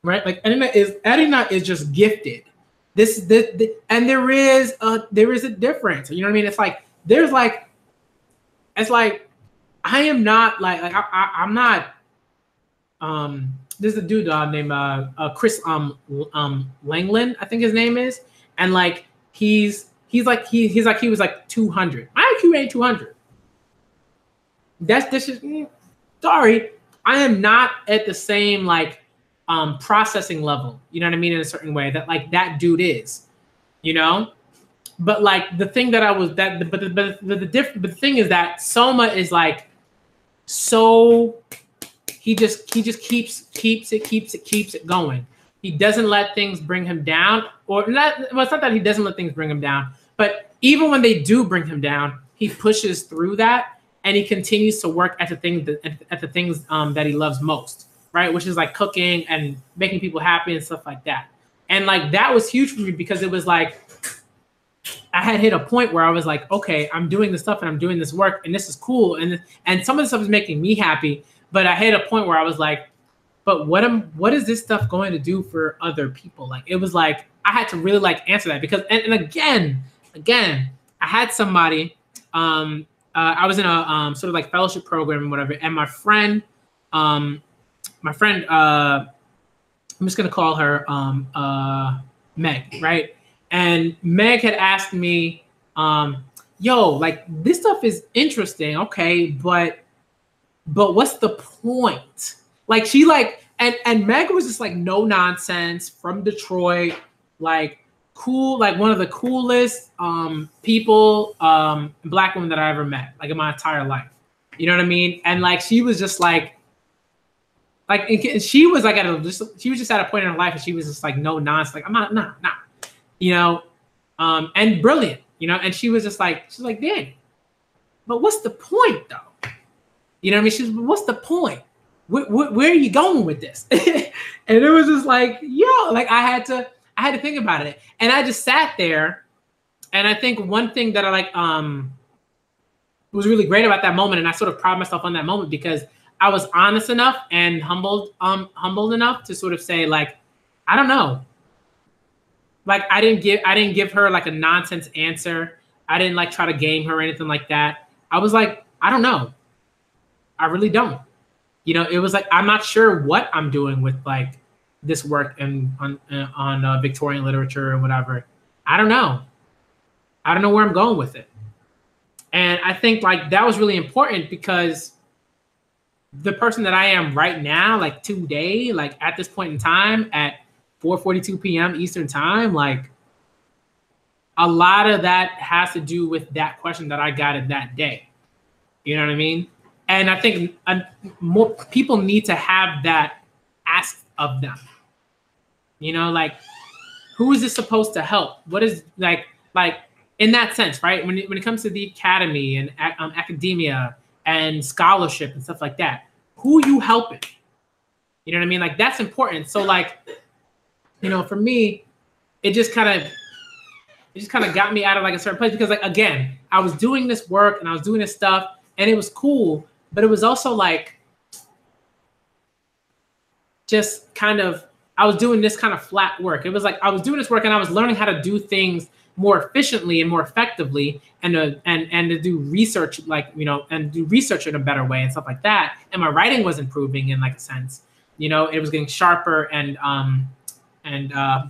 Right, like Erina is just gifted. And there is a difference. You know what I mean? It's like I am not like I'm not. There's a dude named Chris Langland, I think his name is, and like he was like 200. My IQ ain't 200. This is sorry. I am not at the same like processing level, you know what I mean, in a certain way that like that dude is, you know. But like the thing that I was that but the thing is that Soma is like so he just keeps it going. He doesn't let things bring him down, or not. Well, it's not that he doesn't let things bring him down, but even when they do bring him down, he pushes through that and he continues to work at the things that he loves most. Right, which is like cooking and making people happy and stuff like that. And like that was huge for me, because it was like I had hit a point where I was like, okay, I'm doing this stuff and I'm doing this work and this is cool, and some of the stuff is making me happy. But I hit a point where I was like, but what is this stuff going to do for other people? Like it was like I had to really like answer that, because and again, I had somebody. I was in a sort of like fellowship program and whatever, and my friend. I'm just gonna call her Meg, right? And Meg had asked me, yo, like this stuff is interesting, okay, but what's the point? Like she like and Meg was just like no nonsense from Detroit, like cool, like one of the coolest people, black woman that I ever met, like in my entire life. You know what I mean? And like she was just like she was like she was just at a point in her life and she was just like no nonsense, like I'm not nah, you know, and brilliant, you know, and she was just like, she's like, Danny, but what's the point though? You know what I mean? She's, what's the point? Where are you going with this? And it was just like, yo, like I had to think about it, and I just sat there, and I think one thing that I like was really great about that moment, and I sort of pride myself on that moment because I was honest enough and humbled enough to sort of say like, I don't know. Like I didn't give her like a nonsense answer. I didn't like try to game her or anything like that. I was like, I don't know. I really don't. You know, it was like, I'm not sure what I'm doing with like this work and on Victorian literature and whatever. I don't know. I don't know where I'm going with it. And I think like that was really important because the person that I am right now, like today, like at this point in time at 4:42 p.m. Eastern time, like a lot of that has to do with that question that I got at that day. You know what I mean? And I think more people need to have that asked of them. You know, like, who is this supposed to help? What is like in that sense, right? When it comes to the academy and academia and scholarship and stuff like that, who you helping? You know what I mean? Like that's important. So like, you know, for me, it just kind of got me out of like a certain place because like, again, I was doing this work and I was doing this stuff and it was cool, but it was also like just kind of I was doing this kind of flat work. It was like I was doing this work and I was learning how to do things more efficiently and more effectively, and to do research, like, you know, and do research in a better way and stuff like that. And my writing was improving in like a sense, you know, it was getting sharper and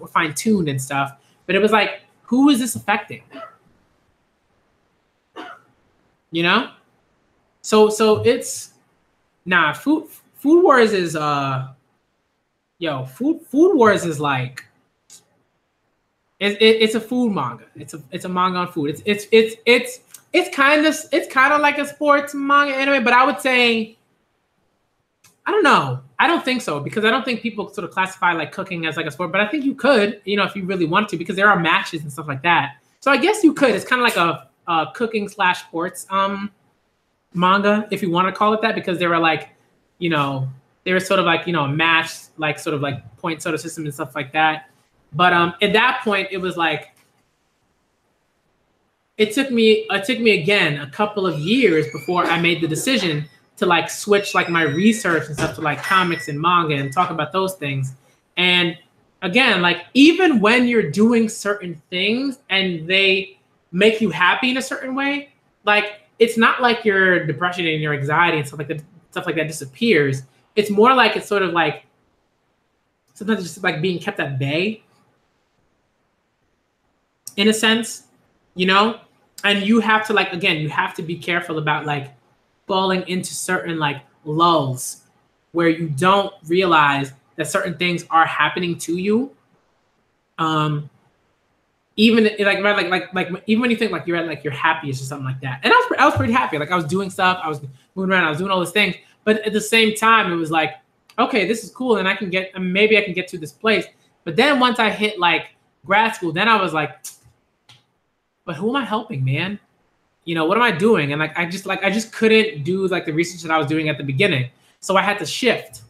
fine tuned and stuff. But it was like, who is this affecting? You know? So it's food wars is food wars is like it's a food manga. It's a manga on food. It's kind of like a sports manga anime, but I would say, I don't know. I don't think so, because I don't think people sort of classify like cooking as like a sport, but I think you could, you know, if you really want to, because there are matches and stuff like that. So I guess you could. It's kind of like a cooking / sports manga, if you want to call it that, because they were like, you know, they were sort of like, you know, a match, like sort of like point sort of system and stuff like that. But at that point, it was like, it took me again a couple of years before I made the decision to like switch like my research and stuff to like comics and manga and talk about those things. And again, like, even when you're doing certain things and they make you happy in a certain way, like, it's not like your depression and your anxiety and stuff like that disappears. It's more like, it's sort of like sometimes it's just like being kept at bay, in a sense, you know? And you have to, like, again, you have to be careful about like falling into certain like lulls where you don't realize that certain things are happening to you. Even like even when you think like you're at like your happiest or something like that. And I was pretty happy. Like, I was doing stuff, I was moving around, I was doing all these things. But at the same time, it was like, okay, this is cool, and maybe I can get to this place. But then once I hit like grad school, then I was like, but who am I helping, man? You know, what am I doing? And like, I just couldn't do like the research that I was doing at the beginning. So I had to shift.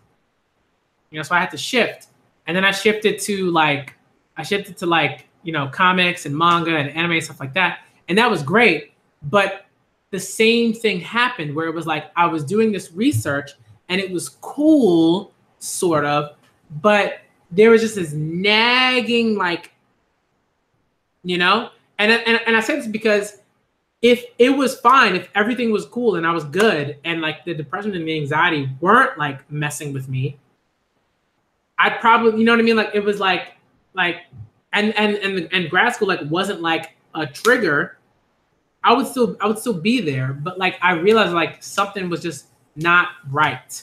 You know, and then I shifted to like, you know, comics and manga and anime and stuff like that. And that was great. But the same thing happened where it was like, I was doing this research and it was cool, sort of, but there was just this nagging, like, you know, and I said this because if it was fine, if everything was cool and I was good, and like the depression and the anxiety weren't like messing with me, I'd probably, you know what I mean? Like, it was like, and grad school like wasn't like a trigger. I would still be there, but like, I realized like something was just not right.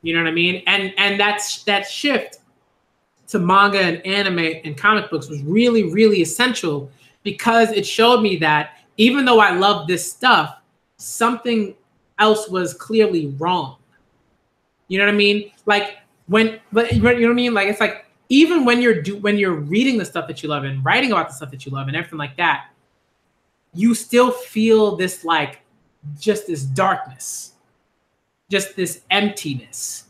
You know what I mean? And that shift to manga and anime and comic books was really, really essential, because it showed me that even though I loved this stuff, something else was clearly wrong. You know what I mean? Like, but you know what I mean? Like, it's like, even when you're reading the stuff that you love and writing about the stuff that you love and everything like that, you still feel this like, just this darkness, just this emptiness,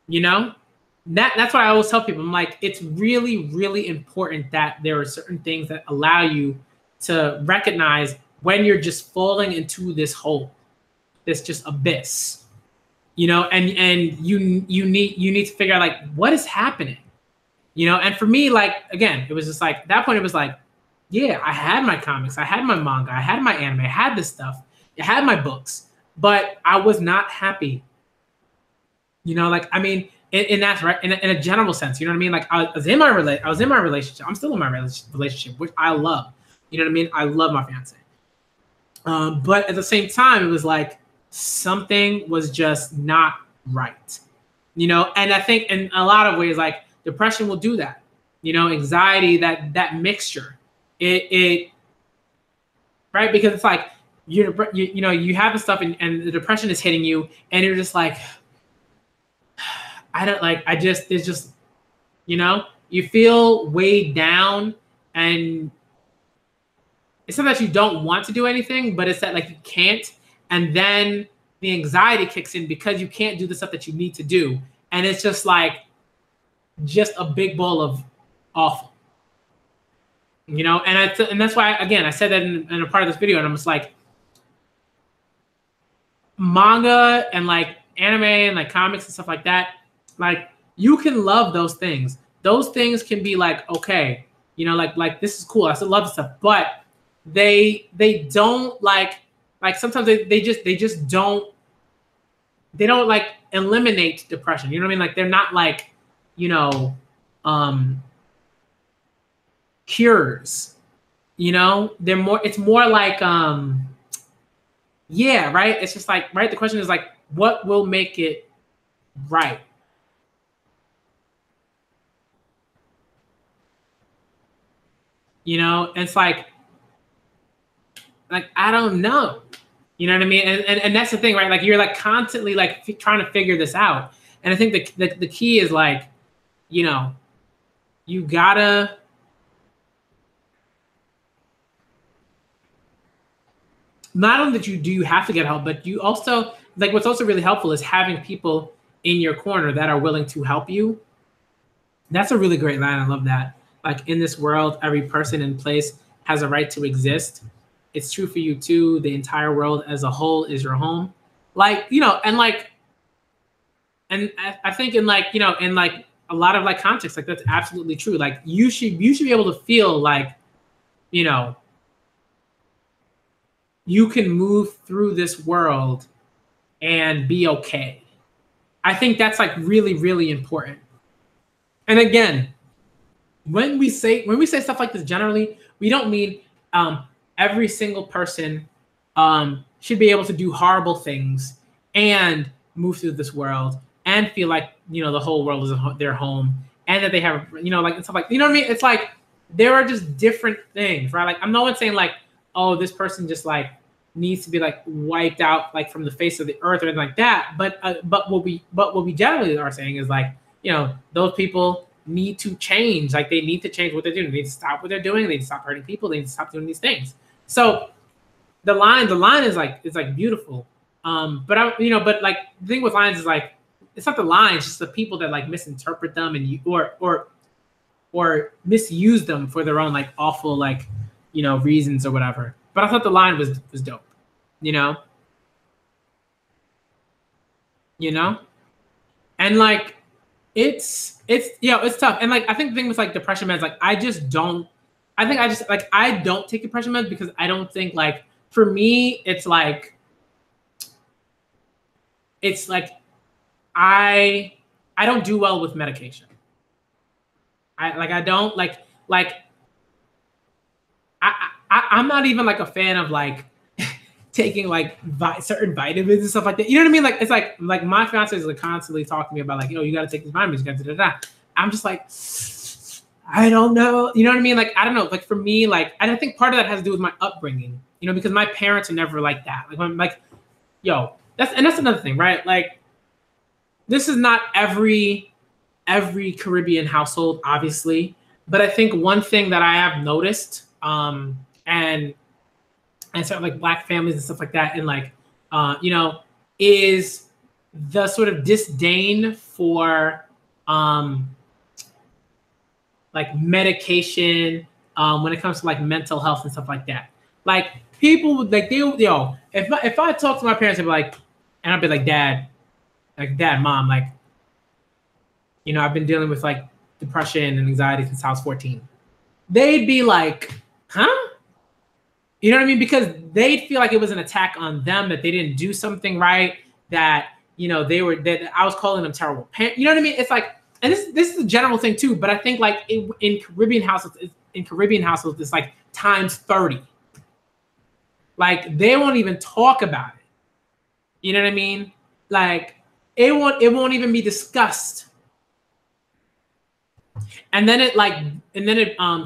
you know? That's why I always tell people, I'm like, it's really, really important that there are certain things that allow you to recognize when you're just falling into this hole, this just abyss, you know, and you need to figure out like, what is happening, you know? And for me, like, again, it was just like, at that point, it was like, yeah, I had my comics, I had my manga, I had my anime, I had this stuff, I had my books, but I was not happy. You know, like, I mean, in that, right, in a general sense, you know what I mean? Like, I was in my relationship. I'm still in my relationship, which I love. You know what I mean? I love my fiance. But at the same time, it was like something was just not right. You know, and I think in a lot of ways, like, depression will do that. You know, anxiety, that mixture, it right, because it's like you know, you have the stuff and the depression is hitting you, and you're just like, it's just, you know, you feel weighed down, and it's not that you don't want to do anything, but it's that like you can't. And then the anxiety kicks in because you can't do the stuff that you need to do. And it's just like, just a big bowl of awful, you know? And that's why, again, I said that in a part of this video, and I'm just like, manga and like anime and like comics and stuff like that, like, you can love those things. Those things can be like, okay, you know, like this is cool. I still love this stuff, but they don't like sometimes they just they don't like eliminate depression. You know what I mean? Like they're not like, you know, cures. You know, they're more. It's more like yeah, right. It's just like right. The question is like, what will make it right? You know, and it's like I don't know. You know what I mean? And that's the thing, right? Like you're like constantly like trying to figure this out. And I think the key is like, you know, you gotta not only that you have to get help, but you also like what's also really helpful is having people in your corner that are willing to help you. That's a really great line. I love that. Like in this world, every person and place has a right to exist. It's true for you too. The entire world as a whole is your home. Like, you know, and like, and I think in like, you know, in like a lot of like contexts, like that's absolutely true. Like you should be able to feel like, you know, you can move through this world and be okay. I think that's like really, really important. And again, when we say stuff like this, generally, we don't mean every single person should be able to do horrible things and move through this world and feel like, you know, the whole world is their home and that they have, you know, like and stuff like, you know what I mean? It's like there are just different things, right? Like I'm no one saying like, oh, this person just like needs to be like wiped out like from the face of the earth or anything like that. But what we generally are saying is like, you know, those people need to change. Like they need to change what they're doing. They need to stop what they're doing. They need to stop hurting people. They need to stop doing these things. So the line is like beautiful. But I, you know, but like the thing with lines is like it's not the lines, it's just the people that like misinterpret them and you or misuse them for their own like awful like, you know, reasons or whatever. But I thought the line was dope, you know? You know? And like it's you know, it's tough. And like I think the thing with like depression meds, like I don't take depression meds because I don't think like for me it's like I don't do well with medication. I don't like I'm not even like a fan of like taking like certain vitamins and stuff like that. You know what I mean? Like it's like my fiance is like constantly talking to me about like, you know, you got to take these vitamins. You got to I'm just like, I don't know. You know what I mean? Like I don't know. Like for me, like and I think part of that has to do with my upbringing. You know, because my parents are never like that. Like I'm like, yo, that's another thing, right? Like this is not every Caribbean household, obviously, but I think one thing that I have noticed, and sort of like Black families and stuff like that, and like, you know, is the sort of disdain for like medication when it comes to like mental health and stuff like that. Like people would like if I talk to my parents, I'd be like, and I'd be like, Dad, Mom, like, you know, I've been dealing with like depression and anxiety since I was 14. They'd be like, huh? You know what I mean? Because they'd feel like it was an attack on them, that they didn't do something right, that, you know, that I was calling them terrible parents. You know what I mean? It's like, and this is a general thing too, but I think like in Caribbean households, it's like times 30. Like they won't even talk about it. You know what I mean? Like it won't even be discussed. And then it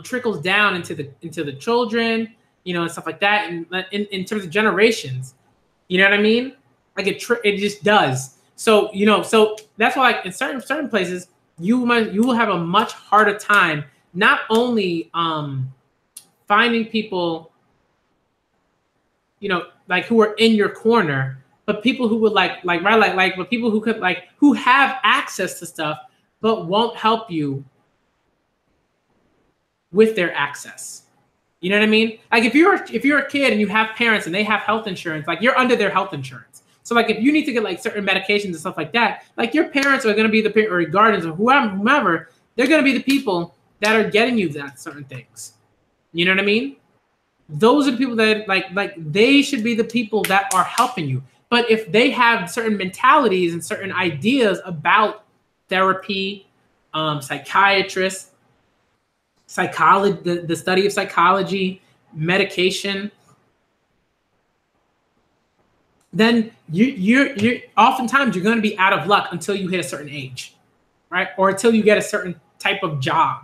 trickles down into the children, you know, and stuff like that, and in terms of generations, you know what I mean? Like it just does. So you know, so that's why like in certain places you will have a much harder time not only finding people, you know, like who are in your corner, but people who would but people who could like who have access to stuff but won't help you with their access. You know what I mean? Like if you're a kid and you have parents and they have health insurance, like you're under their health insurance. So like if you need to get like certain medications and stuff like that, like your parents are going to be the parent or guardians or whomever, they're going to be the people that are getting you that certain things. You know what I mean? Those are the people that like they should be the people that are helping you. But if they have certain mentalities and certain ideas about therapy, psychiatrists, psychology, the study of psychology, medication, then you're oftentimes you're going to be out of luck until you hit a certain age, right? Or until you get a certain type of job.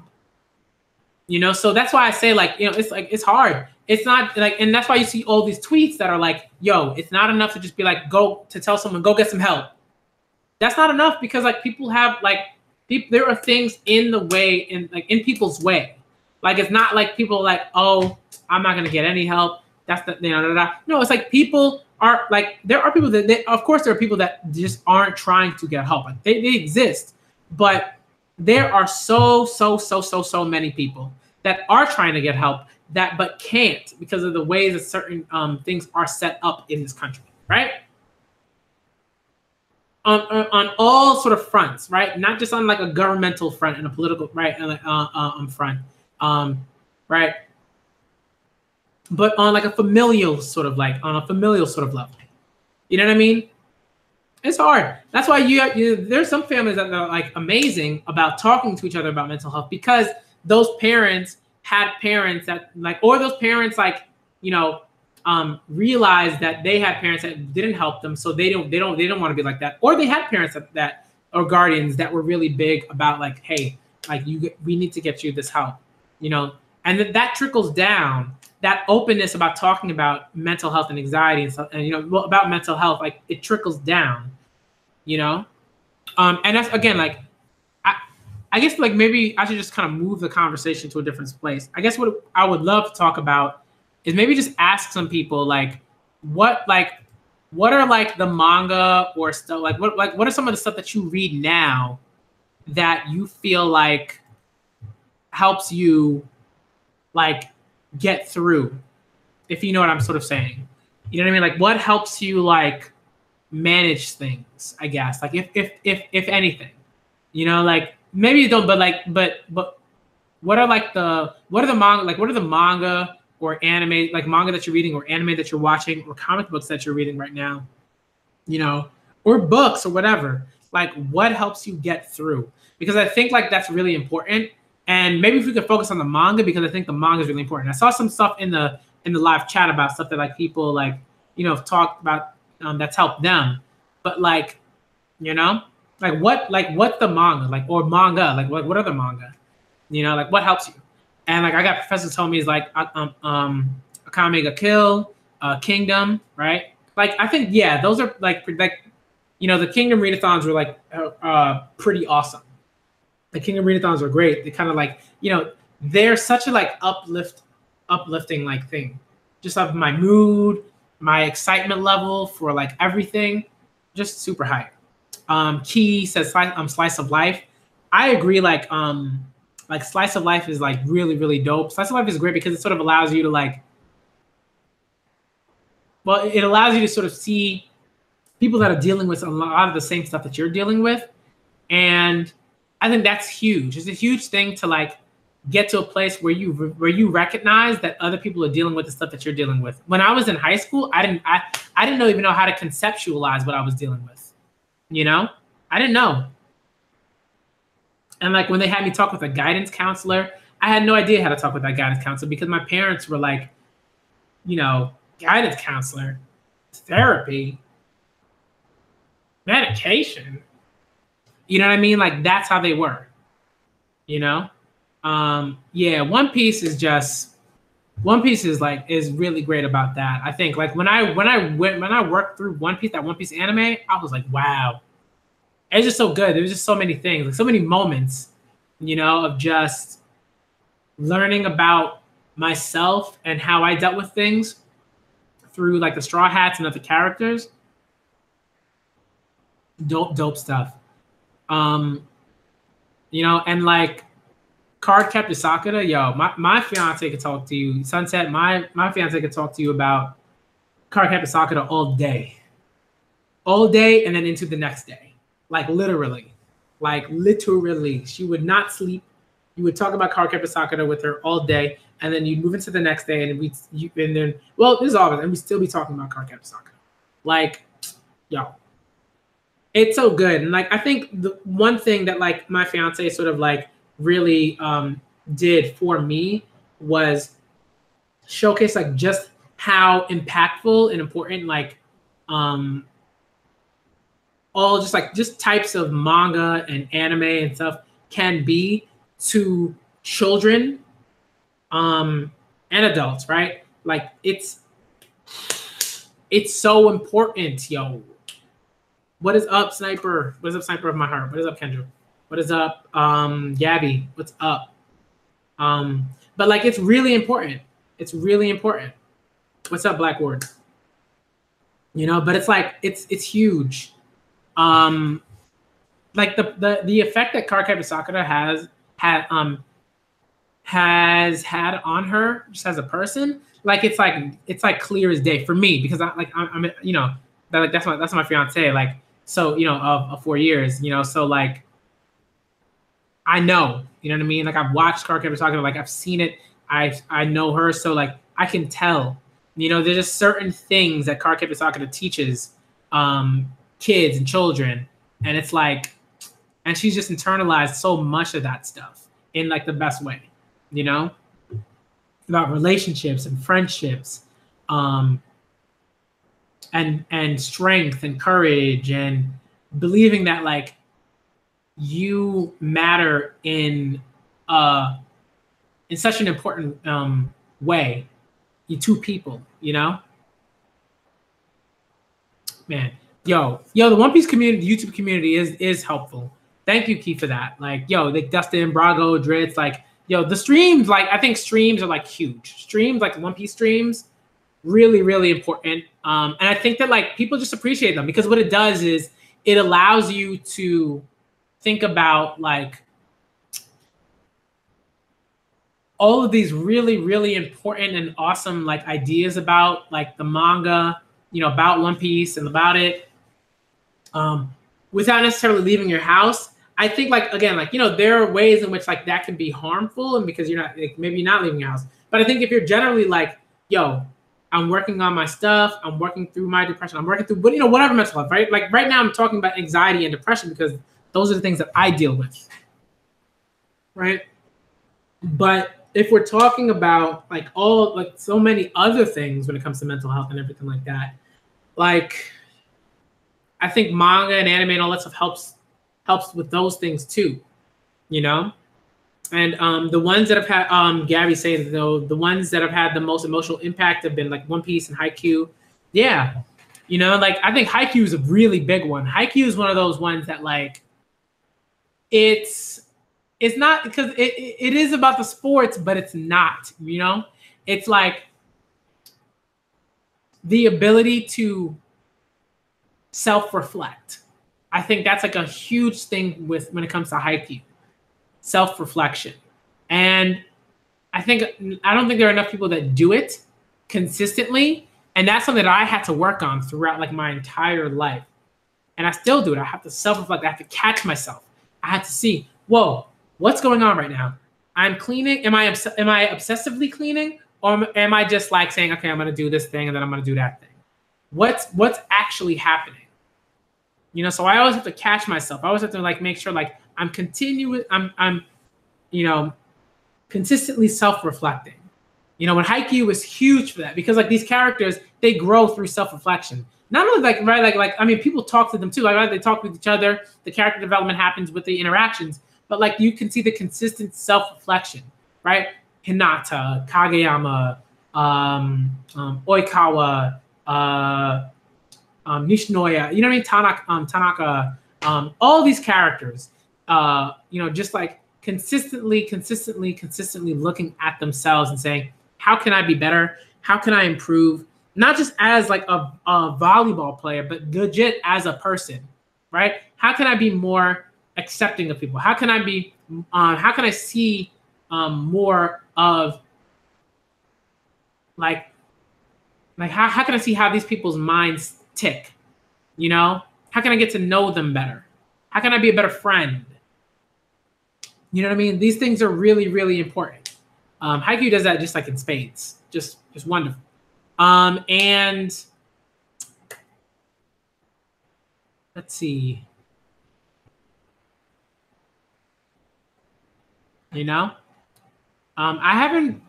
You know, so that's why I say, like, you know, it's like, it's hard. It's not like, and that's why you see all these tweets that are like, yo, it's not enough to just be like, go to tell someone, go get some help. That's not enough, because like people have like, there are things in the way, in like in people's way. Like, it's not like people are like, oh, I'm not going to get any help. That's the, you know, no, it's like people are like, there are people that, of course, there are people that just aren't trying to get help. Like, they exist, but there are so many people that are trying to get help but can't, because of the ways that certain things are set up in this country, right? On all sort of fronts, right? Not just on like a governmental front and a political, right, front, right? But on like a familial sort of level. You know what I mean? It's hard. That's why there's some families that are like amazing about talking to each other about mental health, because those parents had parents that like, or those parents like, you know, realized that they had parents that didn't help them, so they don't want to be like that, or they had parents that or guardians that were really big about like, hey, like we need to get you this help, you know, and that trickles down. That openness about talking about mental health and anxiety and stuff, and you know, about mental health, like it trickles down, you know, and that's again like. I guess like maybe I should just kind of move the conversation to a different place. I guess what I would love to talk about is maybe just ask some people like what are like the manga or stuff like what are some of the stuff that you read now that you feel like helps you like get through, if you know what I'm sort of saying. You know what I mean? Like what helps you like manage things, I guess. Like if anything. You know, like maybe you don't, but like, but what are the manga or anime, like manga that you're reading or anime that you're watching or comic books that you're reading right now, you know, or books or whatever, like what helps you get through? Because I think like that's really important. And maybe if we could focus on the manga, because I think the manga is really important. I saw some stuff in the live chat about stuff that like people like, you know, have talked about that's helped them, but like, you know, what's the manga, like, or manga, like what are the manga, you know, like what helps you? And like I got professors telling me is like Akame ga Kill, Kingdom, right? Like I think those are like you know, the Kingdom readathons were like pretty awesome. The Kingdom readathons were great. They kind of like, you know, they're such a like uplifting like thing, just of my mood, my excitement level for like everything, just super high. Key says Slice of Life. I agree. Like Slice of Life is like really, really dope. Slice of Life is great because it sort of allows you to like, well, it allows you to sort of see people that are dealing with a lot of the same stuff that you're dealing with. And I think that's huge. It's a huge thing to like get to a place where you recognize that other people are dealing with the stuff that you're dealing with. When I was in high school, I didn't even know how to conceptualize what I was dealing with. You know, I didn't know. And like when they had me talk with a guidance counselor, I had no idea how to talk with that guidance counselor because my parents were like, you know, guidance counselor, therapy, medication. You know what I mean? Like that's how they were, you know? One Piece is really great about that. I think like when I worked through One Piece, that One Piece anime, I was like, wow, it's just so good. There was just so many things, like so many moments, you know, of just learning about myself and how I dealt with things through like the Straw Hats and other characters. Dope stuff. You know, and like Cardcaptor Sakura, yo, my fiance could talk to you. Sunset, my fiance could talk to you about Cardcaptor Sakura all day. all day and then into the next day. Like literally. Like literally. She would not sleep. You would talk about Cardcaptor Sakura with her all day, and then you'd move into the next day, and this is all of it, and we'd still be talking about Cardcaptor Sakura. Like, yo. It's so good. And like I think the one thing that like my fiance sort of like really did for me was showcase like just how impactful and important like all just types of manga and anime and stuff can be to children and adults, right? Like it's so important, yo. What is up, Sniper? What is up, Sniper of my heart? What is up, Kendra? What is up, Gabby? What's up? But like it's really important. It's really important. What's up, Blackboard? You know, but it's like it's huge. Like the effect that Cardcaptor Sakura has had on her just as a person, like it's like clear as day for me, because I'm you know, that's my fiance, like, so, you know, of 4 years, you know, so like I know, you know what I mean? Like I've watched Cardcaptor Sakura, like I've seen it, I know her, so like I can tell, you know, there's just certain things that Cardcaptor Sakura teaches kids and children, and it's like, and she's just internalized so much of that stuff in like the best way, you know, about relationships and friendships, and strength and courage and believing that like you matter in such an important way to people, you know? Man, yo, the One Piece community, the YouTube community is helpful. Thank you, Keith, for that. Like, yo, like Dustin, Brago, Dritz, like, yo, the streams, like, I think streams are like huge. Streams, like One Piece streams, really, really important. And I think that like people just appreciate them, because what it does is it allows you to think about like all of these really, really important and awesome like ideas about like the manga, you know, about One Piece and about it, without necessarily leaving your house. I think like, again, like, you know, there are ways in which like that can be harmful, and because you're not, like, maybe you're not leaving your house. But I think if you're generally like, yo, I'm working on my stuff, I'm working through my depression, I'm working through, you know, whatever mental health, right? Like right now I'm talking about anxiety and depression because those are the things that I deal with, right? But if we're talking about like all, like so many other things when it comes to mental health and everything like that, like I think manga and anime and all that stuff helps with those things too, you know? And the ones that have had, Gabby saying though, the ones that have had the most emotional impact have been like One Piece and Haikyuu. Yeah, you know, like I think Haikyuu is a really big one. Haikyuu is one of those ones that like, it's not, because it is about the sports, but it's not, you know? It's like the ability to self-reflect. I think that's like a huge thing when it comes to Haikyuu, self-reflection. And I don't think there are enough people that do it consistently. And that's something that I had to work on throughout like my entire life. And I still do it. I have to self-reflect. I have to catch myself. I have to see, whoa, what's going on right now? I'm cleaning. Am I obsessively cleaning? Or am I just like saying, okay, I'm going to do this thing and then I'm going to do that thing? What's actually happening? You know, so I always have to catch myself. I always have to like make sure like I'm you know, consistently self-reflecting. You know, when Haikyuu was huge for that, because like these characters, they grow through self-reflection. Not only like, right, like I mean, people talk to them too. Like, right, they talk with each other. The character development happens with the interactions, but like you can see the consistent self-reflection, right? Hinata, Kageyama, Oikawa, Nishinoya, you know what I mean? Tanaka, all these characters, you know, just like consistently looking at themselves and saying, how can I be better? How can I improve? Not just as like a volleyball player, but legit as a person, right? How can I be more accepting of people? How can I see more of like how can I see how these people's minds tick? You know, how can I get to know them better? How can I be a better friend? You know what I mean? These things are really, really important. Haikyuu does that just like in spades, just wonderful. And let's see. You know, I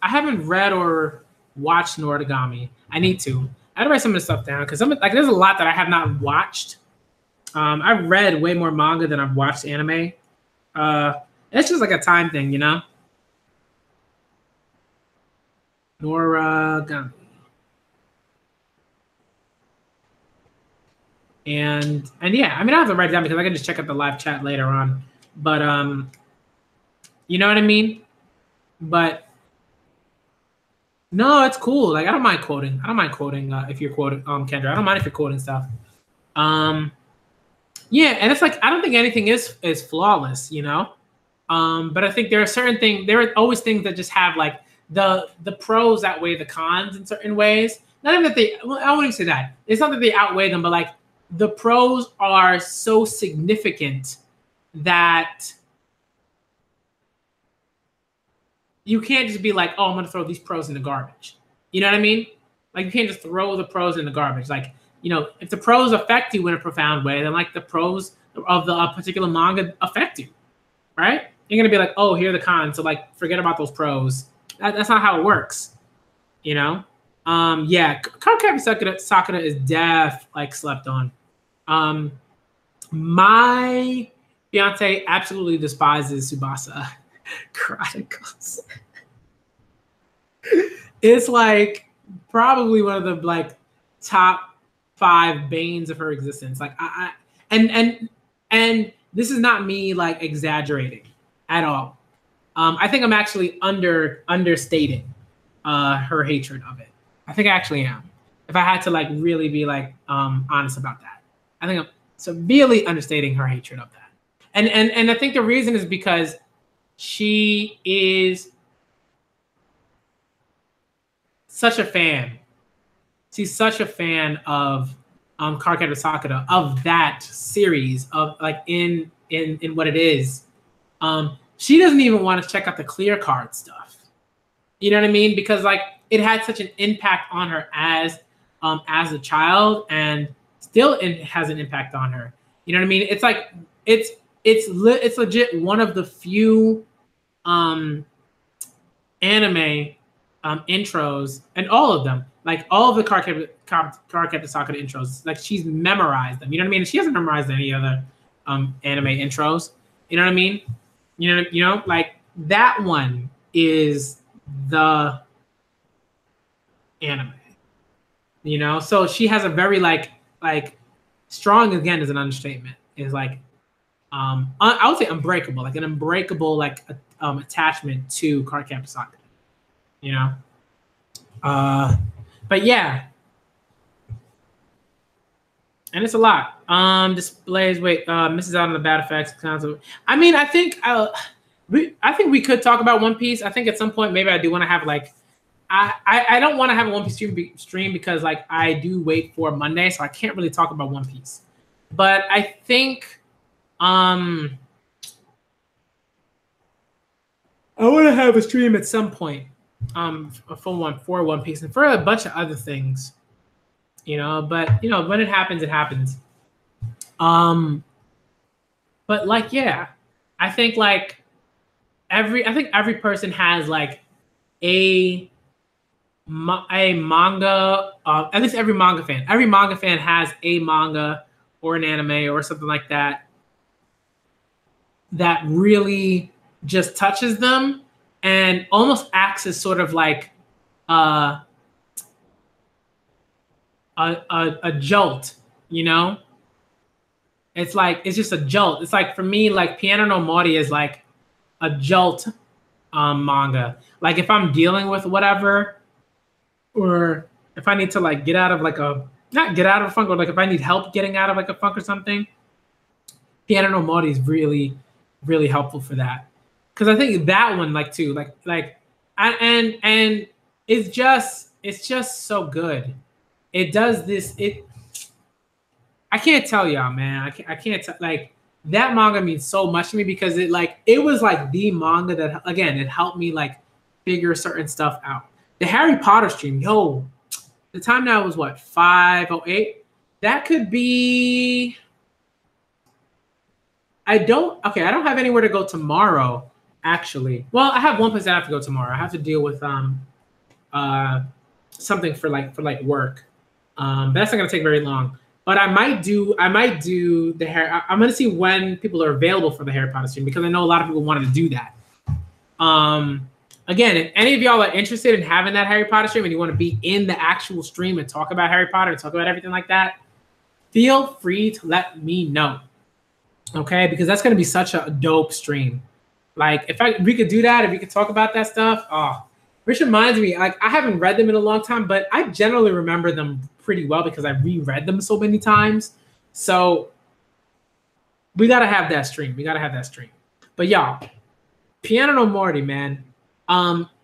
haven't read or watched Noragami. I need to. I had to write some of this stuff down because like there's a lot that I have not watched. I've read way more manga than I've watched anime. It's just like a time thing, you know. Noragami. And yeah, I mean I have to write it down because I can just check out the live chat later on. But you know what I mean? But no, it's cool. Like I don't mind quoting. I don't mind quoting if you're quoting Kendra. I don't mind if you're quoting stuff. Yeah, and it's like I don't think anything is flawless, you know. But I think there are certain things. There are always things that just have like the pros outweigh the cons in certain ways. Not even that they. Well, I wouldn't say that. It's not that they outweigh them, but like the pros are so significant that you can't just be like, oh, I'm going to throw these pros in the garbage. You know what I mean? Like you can't just throw the pros in the garbage. Like, you know, if the pros affect you in a profound way, then like the pros of the particular manga affect you, right? You're going to be like, oh, here are the cons. So like, forget about those pros. That's not how it works, you know? Yeah, Cardcaptor Sakura is like slept on. My fiance absolutely despises Tsubasa Chronicles. It's like probably one of the like top 5 banes of her existence. Like and this is not me like exaggerating at all. I think I'm actually understating her hatred of it. I think I actually am. If I had to like really be like honest about that, I think I'm severely understating her hatred of that. And I think the reason is because she is such a fan. She's such a fan of Cardcaptor Sakura, of that series, of like in what it is. She doesn't even want to check out the clear card stuff. You know what I mean? Because like it had such an impact on her as a child, and still it has an impact on her. You know what I mean? It's like it's legit one of the few anime intros, and all of them, like all of the Cardcaptor Sakura intros, like she's memorized them. You know what I mean? And she hasn't memorized any other anime intros. You know what I mean? You know, like that one is the anime. You know, so she has a very like strong, again is an understatement, is like I would say unbreakable, like an unbreakable like attachment to Cardcaptor Sakura. You know, but yeah, and it's a lot. Displays. Wait, misses out on the bad effects. I mean, I think we could talk about One Piece. I think at some point maybe I do want to have like I don't want to have a One Piece stream because like I do wait for Monday, so I can't really talk about One Piece. But I think I want to have a stream at some point for One Piece and for a bunch of other things, you know. But you know, when it happens, it happens. But like, yeah, I think like every person has like a manga. At least every manga fan has a manga or an anime or something like that that really just touches them and almost acts as sort of like a jolt, you know? It's like, it's just a jolt. It's like, for me, like Piano no Mori is like a jolt manga. Like if I'm dealing with whatever, or if I need to like get out of like not get out of a funk, or like if I need help getting out of like a funk or something, Piano no Mori is really, really helpful for that. Cause I think that one like too, and it's just so good. It does this, I can't tell y'all, man. I can't tell, like, that manga means so much to me because it was like the manga that, again, it helped me like figure certain stuff out. The Harry Potter stream, yo, the time now was what, 5:08? That could be. I don't have anywhere to go tomorrow, actually. Well, I have one place I have to go tomorrow. I have to deal with something for work. But that's not gonna take very long. But I might do the hair. I'm gonna see when people are available for the Harry Potter stream because I know a lot of people wanted to do that. Again, if any of y'all are interested in having that Harry Potter stream and you want to be in the actual stream and talk about Harry Potter and talk about everything like that, feel free to let me know. Okay, because that's gonna be such a dope stream. Like if we could do that, if we could talk about that stuff, which reminds me, like I haven't read them in a long time, but I generally remember them pretty well because I reread them so many times. So we gotta have that stream. But y'all, Piano no Mori, man.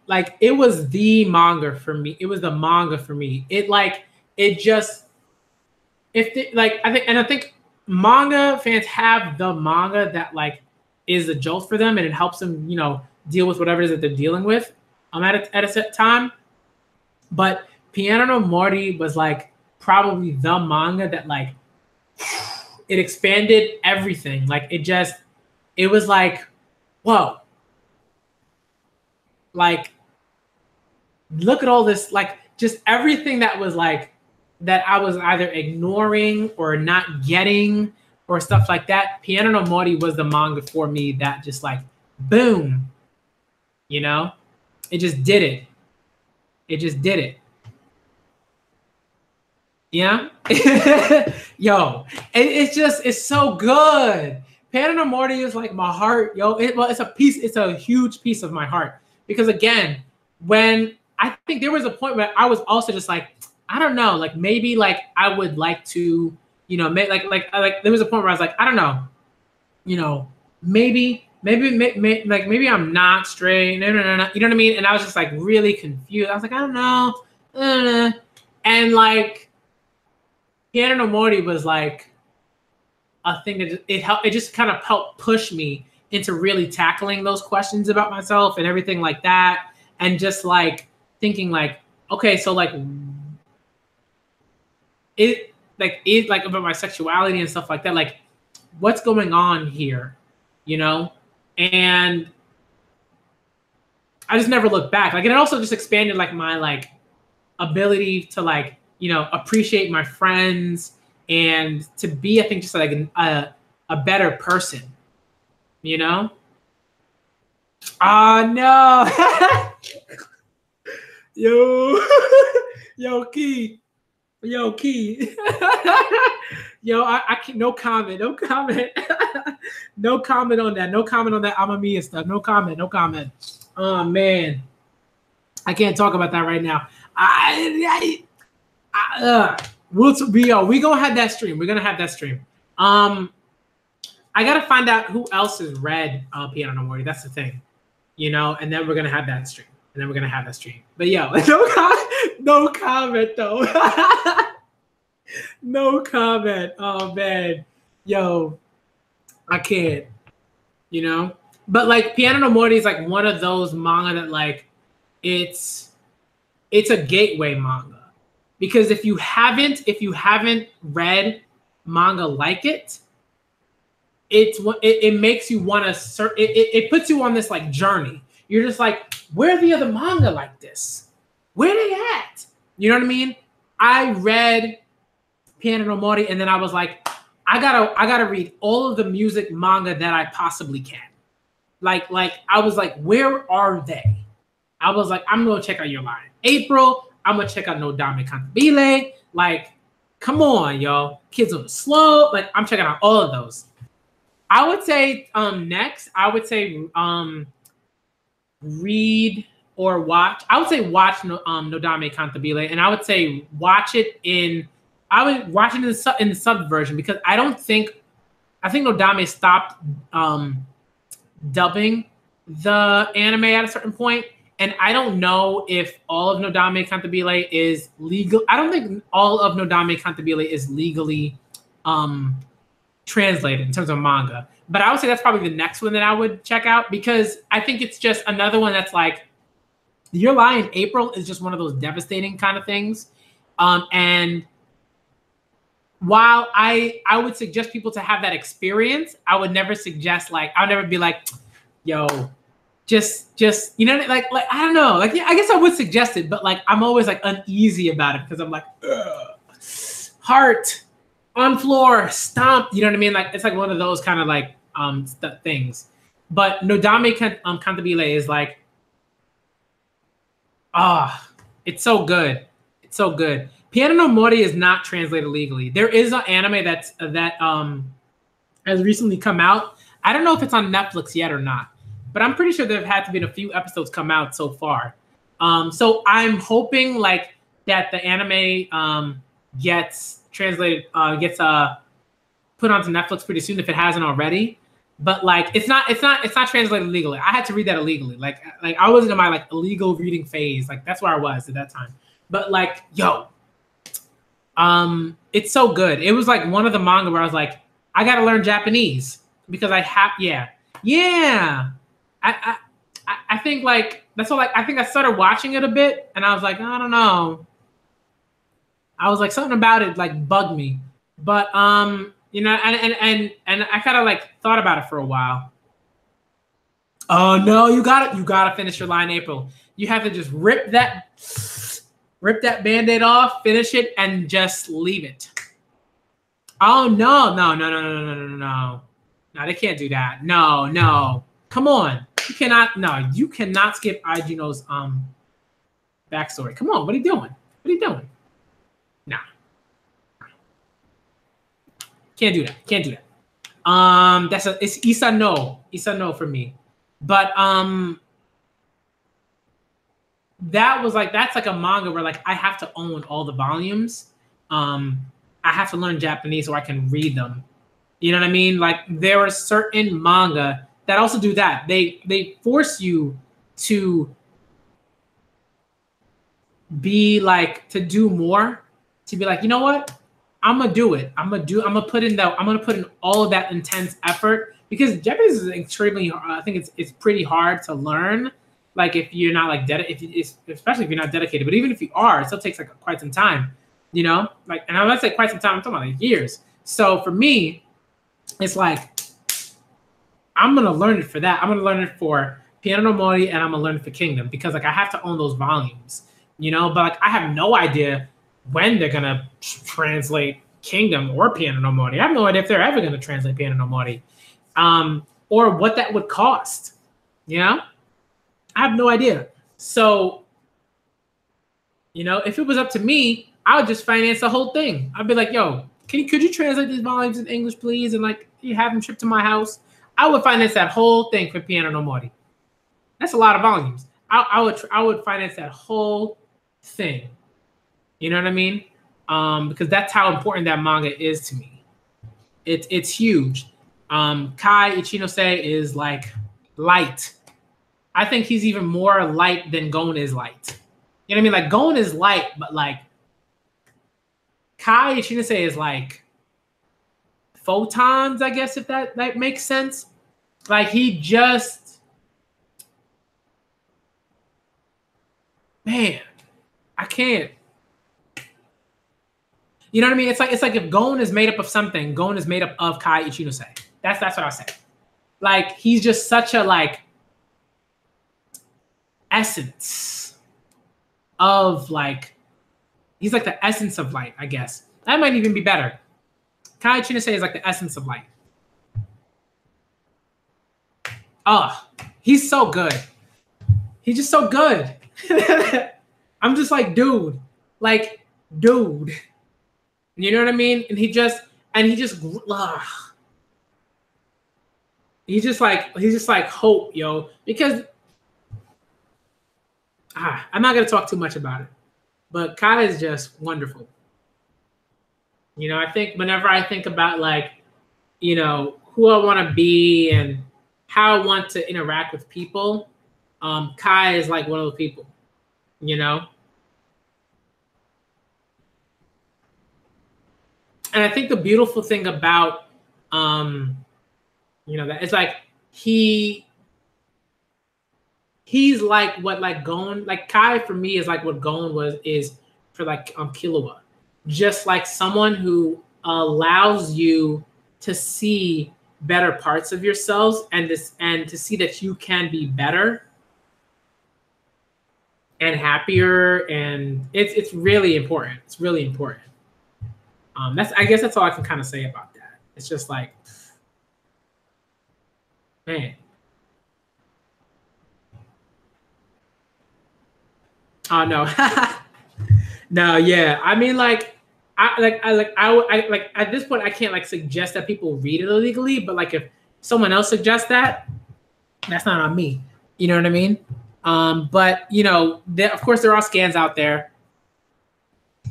Like it was the manga for me. It was the manga for me. I think manga fans have the manga that like is a jolt for them and it helps them, deal with whatever it is that they're dealing with at a set time. But Piano no Mori was like probably the manga that like it expanded everything. Like it was like, whoa. Like look at all this, like just everything that was like that I was either ignoring or not getting or stuff like that. Piano no Mori was the manga for me that just like boom, it just did it. Yeah. Yo, it's so good. Piano no Mori is like my heart, yo. It's a huge piece of my heart because again, when I think there was a point where I was also just like, I don't know, like maybe like I would like to, like there was a point where I was like, I don't know, maybe I'm not straight, no, you know what I mean? And I was just like really confused. I was like, I don't know, and like Piano no Mori was like a thing that it just kind of helped push me into really tackling those questions about myself and everything like that, and just like thinking like, okay, so like it like about my sexuality and stuff like that, like what's going on here, and I just never looked back. Like, and it also just expanded like my like ability to like, appreciate my friends and to be, I think, just like a better person, no. Yo, Key. Yo, I can't, no comment. No comment on that. I'm a me and stuff. No comment. Oh man, I can't talk about that right now. We gonna have that stream. We're gonna have that stream. I gotta find out who else has read Piano no Mori. That's the thing, and then we're gonna have that stream. But yo, no comment though. No comment. Oh man, yo, I can't. But like Piano no Mori is like one of those manga that like it's a gateway manga because if you haven't read manga like it, it makes you want to it puts you on this like journey. You're just like, where are the other manga like this? Where they at? You know what I mean? I read Piano no Mori and then I was like, I gotta read all of the music manga that I possibly can. Like I was like, where are they? I was like, I'm gonna check out Your Lie in April. I'm gonna check out No Dame Cantabile. Like, come on, y'all. Kids on the Slope. Like, I'm checking out all of those. I would say next, read or watch. I would say watch No Dame Cantabile, and I would say watch it in the sub version because I think No Dame stopped dubbing the anime at a certain point, and I don't know if all of No Dame Cantabile is legal. I don't think all of No Dame Cantabile is legally translated in terms of manga. But I would say that's probably the next one that I would check out, because I think it's just another one that's like, Your Lie in April is just one of those devastating kind of things. And while I would suggest people to have that experience, I would never suggest, like, I'll never be like, yo, just you know, like I don't know, like, yeah, I guess I would suggest it, but like I'm always like uneasy about it, because I'm like, ugh, heart on floor, stomp, you know what I mean? Like it's like one of those kind of like things. But Nodame Cantabile is like, it's so good. It's so good. Piano no Mori is not translated legally. There is an anime that has recently come out. I don't know if it's on Netflix yet or not, but I'm pretty sure there have had to be a few episodes come out so far. So I'm hoping like that the anime gets translated, gets put onto Netflix pretty soon if it hasn't already. But like it's not translated legally. I had to read that illegally. Like I was in my like illegal reading phase. Like that's where I was at that time. But like, yo, it's so good. It was like one of the manga where I was like, I gotta learn Japanese because I have, yeah. I think like that's what, like I think I started watching it a bit and I was like, I don't know. I was like, something about it like bugged me. But you know, and I kind of like thought about it for a while. Oh no, you gotta finish Your Lie in April. You have to just rip that Band-Aid off, finish it, and just leave it. Oh no. No, they can't do that. No. Come on. You cannot skip Aijino's backstory. Come on, what are you doing? Nah. Can't do that. It's Isa no for me. But that's like a manga where like I have to own all the volumes. I have to learn Japanese so I can read them. You know what I mean? Like there are certain manga that also do that. They force you to be like, to do more, to be like, you know what? I'm gonna do it. I'm gonna put in all of that intense effort, because Japanese is extremely. I think it's pretty hard to learn. Like if you're not like especially if you're not dedicated. But even if you are, it still takes like quite some time. You know, like, and I'm not saying quite some time. I'm talking about like years. So for me, it's like I'm gonna learn it for that. I'm gonna learn it for Piano no Mori, and I'm gonna learn it for Kingdom, because like I have to own those volumes. You know, but like I have no idea when they're gonna translate Kingdom or Piano no Mori. I have no idea if they're ever gonna translate Piano no Mori, or what that would cost. You know, I have no idea. So, you know, if it was up to me, I would just finance the whole thing. I'd be like, yo, could you translate these volumes in English, please, and like you have them shipped to my house? I would finance that whole thing for Piano no Mori. That's a lot of volumes. I would finance that whole thing. You know what I mean? Because that's how important that manga is to me. It's huge. Kai Ichinose is like light. I think he's even more light than Gon is light. You know what I mean? Like Gon is light, but like Kai Ichinose is like photons, I guess, if that makes sense. Like he just, man, I can't. You know what I mean? It's like if Gon is made up of something, Gon is made up of Kai Ichinose. That's what I say. Like he's just such a like essence of like, he's like the essence of light, I guess. That might even be better. Kai Ichinose is like the essence of light. Oh, he's so good. He's just so good. I'm just like, dude. You know what I mean? And he's just like hope, yo. Because I'm not gonna talk too much about it, but Kai is just wonderful. You know, I think whenever I think about like, you know, who I want to be and how I want to interact with people, Kai is like one of those people. You know. And I think the beautiful thing about you know, that it's like he's like what like Gon, like Kai for me is like what Gon is for like Killua. Just like someone who allows you to see better parts of yourselves and to see that you can be better and happier, and it's really important. It's really important. I guess that's all I can kind of say about that. It's just like, man. Oh no. No, yeah. I mean, like, I at this point I can't like suggest that people read it illegally, but like if someone else suggests that, that's not on me. You know what I mean? But you know, of course there are scans out there.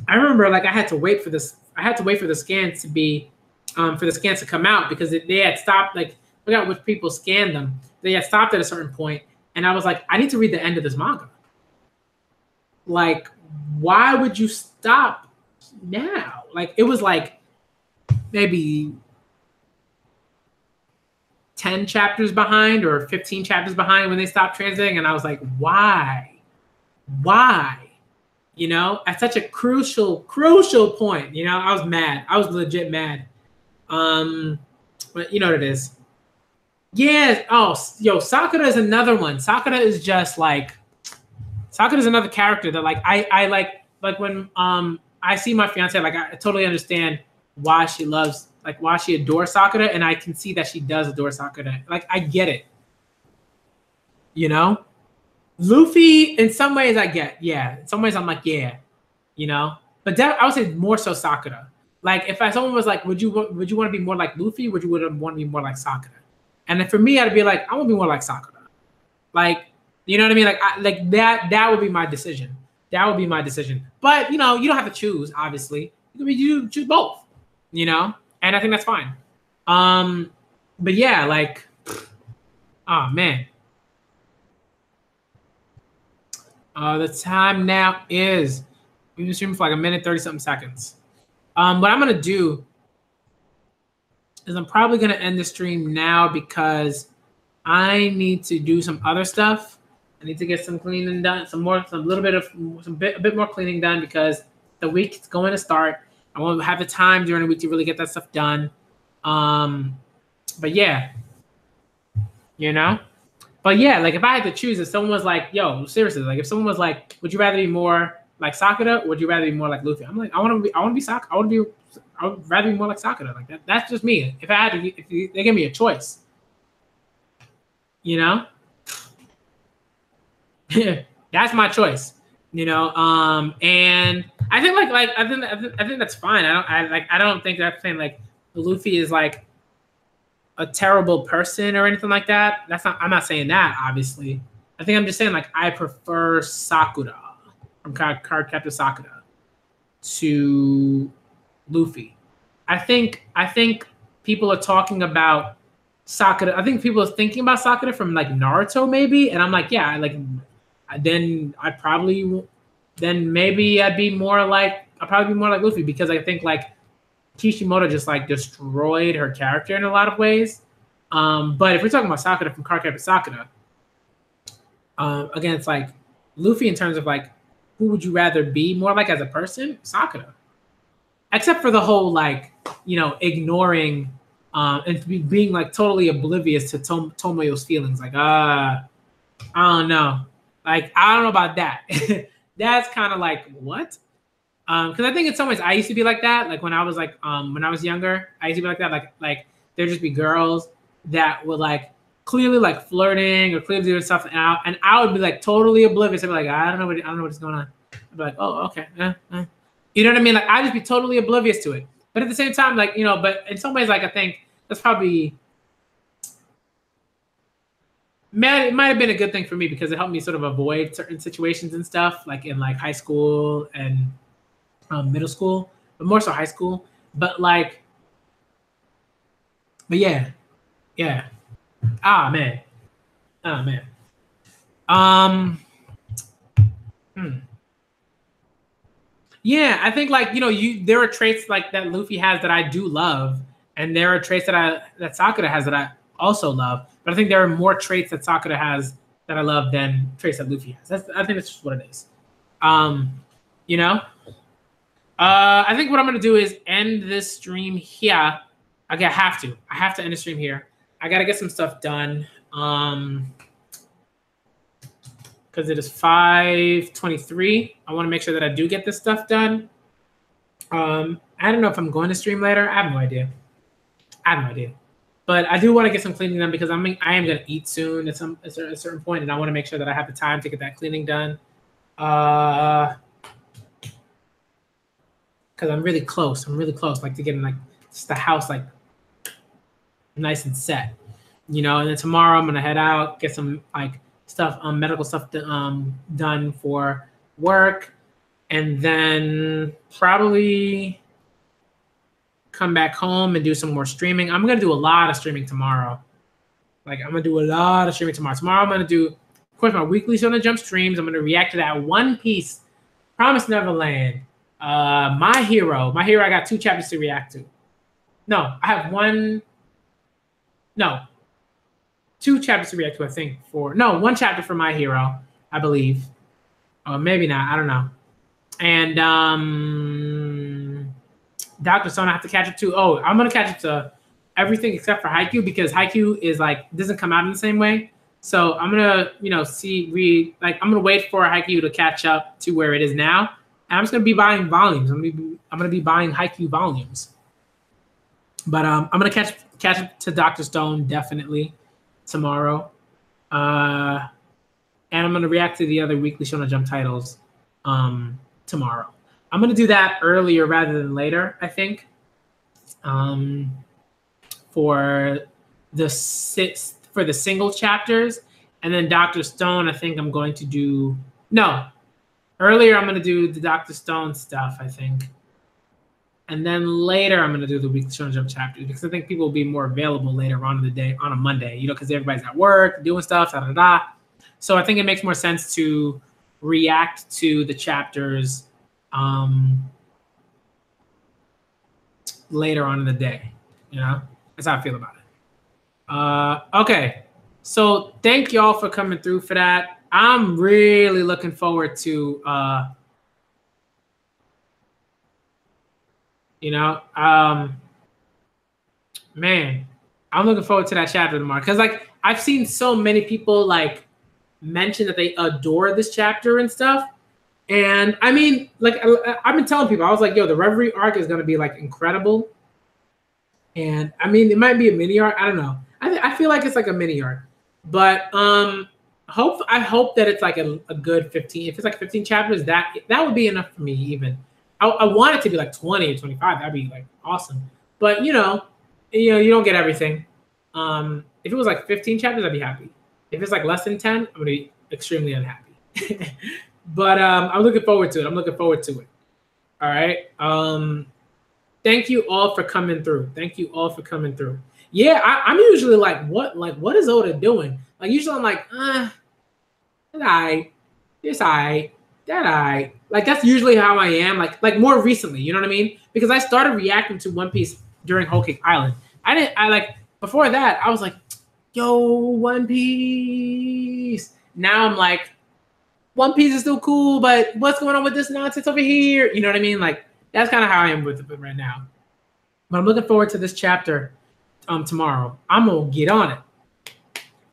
I remember like I had to wait for this. I had to wait for the scans to be, for the scans to come out because they had stopped. Like, I forgot which people scanned them. They had stopped at a certain point, and I was like, I need to read the end of this manga. Like, why would you stop now? Like, it was like maybe 10 chapters behind or 15 chapters behind when they stopped translating, and I was like, why? You know, at such a crucial point. You know, I was mad. I was legit mad. But you know what it is. Yeah. Oh, yo, Sakura is another one. Sakura is just like, Sakura is another character that like I like when I see my fiance, like I totally understand why she loves, like why she adores Sakura, and I can see that she does adore Sakura. Like I get it. You know? Luffy, in some ways I get, yeah. In some ways I'm like, yeah, you know? But I would say more so Sakura. Like if someone was like, would you want to be more like Luffy? Would you want to be more like Sakura? And for me, I'd be like, I want to be more like Sakura. Like, you know what I mean? Like that would be my decision. That would be my decision. But you know, you don't have to choose. Obviously, you choose both. You know, and I think that's fine. But yeah, like, oh man. The time now is, we've been streaming for like a minute 30 something seconds. What I'm gonna do is I'm probably gonna end the stream now because I need to do some other stuff. I need to get some cleaning done, a bit more cleaning done because the week is going to start. I won't have the time during the week to really get that stuff done. But yeah, you know. But yeah, like if I had to choose, if someone was like, yo, seriously, like if someone was like, would you rather be more like Sakura or would you rather be more like Luffy? I'm like, I want to be Sakura. I would rather be more like Sakura. Like that's just me. If I had to, if they give me a choice, you know, that's my choice, you know. And I think I think that's fine. I don't think that's saying like Luffy is like a terrible person or anything like that. I'm not saying that, obviously. I think I'm just saying like I prefer Sakura from Cardcaptor Sakura to Luffy. I think people are talking about Sakura. I think people are thinking about Sakura from like Naruto maybe, and I'm like, yeah, like then maybe I'd be more like Luffy because I think like Kishimoto just like destroyed her character in a lot of ways. But if we're talking about Sakura from Cardcaptor Sakura, again, it's like Luffy in terms of like who would you rather be more like as a person? Sakura. Except for the whole like, you know, ignoring and being like totally oblivious to Tomoyo's feelings. Like, I don't know. Like, I don't know about that. That's kind of like, what? Because I think in some ways I used to be like that. Like when I was younger, I used to be like that. Like there'd just be girls that would like clearly like flirting or clearly doing stuff, and I would be like totally oblivious. I'd be like, I don't know what's going on. I'd be like, oh, okay. You know what I mean? Like I'd just be totally oblivious to it. But at the same time, like, you know, but in some ways, like I think that's probably it might have been a good thing for me because it helped me sort of avoid certain situations and stuff, like in like high school and middle school, but more so high school. But yeah. Ah man. Yeah, I think like there are traits like that Luffy has that I do love, and there are traits that Sakura has that I also love. But I think there are more traits that Sakura has that I love than traits that Luffy has. I think that's just what it is. Um, you know. I think what I'm gonna do is end this stream here. Okay, I have to. I have to end the stream here. I gotta get some stuff done. Because it is 5:23. I want to make sure that I do get this stuff done. I don't know if I'm going to stream later. I have no idea. But I do want to get some cleaning done because I am going to eat soon at a certain point, and I want to make sure that I have the time to get that cleaning done. Because I'm really close. Like to getting like just the house like nice and set, And then tomorrow I'm gonna head out, get some like stuff, medical stuff done for work, and then probably come back home and do some more streaming. I'm gonna do a lot of streaming tomorrow. Tomorrow I'm gonna do, of course, my weekly Shonen Jump streams. I'm gonna react to that One Piece, Promised Neverland, My Hero. I got 2 chapters to react to. No, I have 2 chapters to react to, I think. 1 chapter for My Hero, I believe. Or maybe not, I don't know. And Dr. Stone I have to catch up to. Oh, I'm gonna catch up to everything except for Haikyuu because Haikyuu is like doesn't come out in the same way. So I'm gonna, I'm gonna wait for Haikyuu to catch up to where it is now. And I'm just gonna be buying volumes. I'm gonna be buying Haikyuu volumes. But I'm gonna catch up to Dr. Stone definitely tomorrow. And I'm gonna react to the other weekly Shonen Jump titles tomorrow. I'm gonna do that earlier rather than later, I think. For the single chapters, and then Dr. Stone, I think I'm going to do earlier. I'm gonna do the Dr. Stone stuff, I think, and then later I'm gonna do the weekly Shonen Jump chapters because I think people will be more available later on in the day on a Monday, because everybody's at work doing stuff, So I think it makes more sense to react to the chapters later on in the day. That's how I feel about it. Okay, so thank y'all for coming through for that. I'm really looking forward to man, I'm looking forward to that chapter tomorrow because like I've seen so many people like mention that they adore this chapter and stuff. And I mean, like I've been telling people, I was like, yo, the Reverie arc is gonna be like incredible. And I mean, it might be a mini arc. I don't know. I feel like it's like a mini arc, but I hope that it's like a good 15. If it's like 15 chapters, that would be enough for me. Even I want it to be like 20 or 25. That'd be like awesome. But you don't get everything. If it was like 15 chapters, I'd be happy. If it's like less than 10, I'm gonna be extremely unhappy. But I'm looking forward to it. All right. Thank you all for coming through. Yeah, I'm usually like, what is Oda doing? Like usually I'm like, that I, that I. Like that's usually how I am. Like more recently, you know what I mean? Because I started reacting to One Piece during Whole Cake Island. Before that, I was like, yo, One Piece. Now I'm like, One Piece is still cool, but what's going on with this nonsense over here? You know what I mean? Like that's kind of how I am with it right now. But I'm looking forward to this chapter tomorrow. I'm gonna get on it.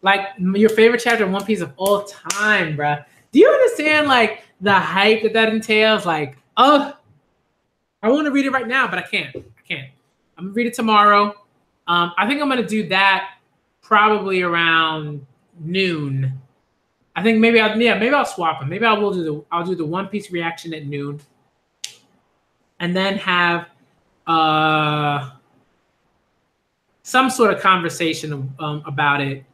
Like your favorite chapter in One Piece of all time, bruh. Do you understand like the hype that entails? Like, I want to read it right now, but I can't. I'm gonna read it tomorrow. I think I'm gonna do that probably around noon. I think maybe I'll swap them. Maybe I'll do the One Piece reaction at noon, and then have some sort of conversation about it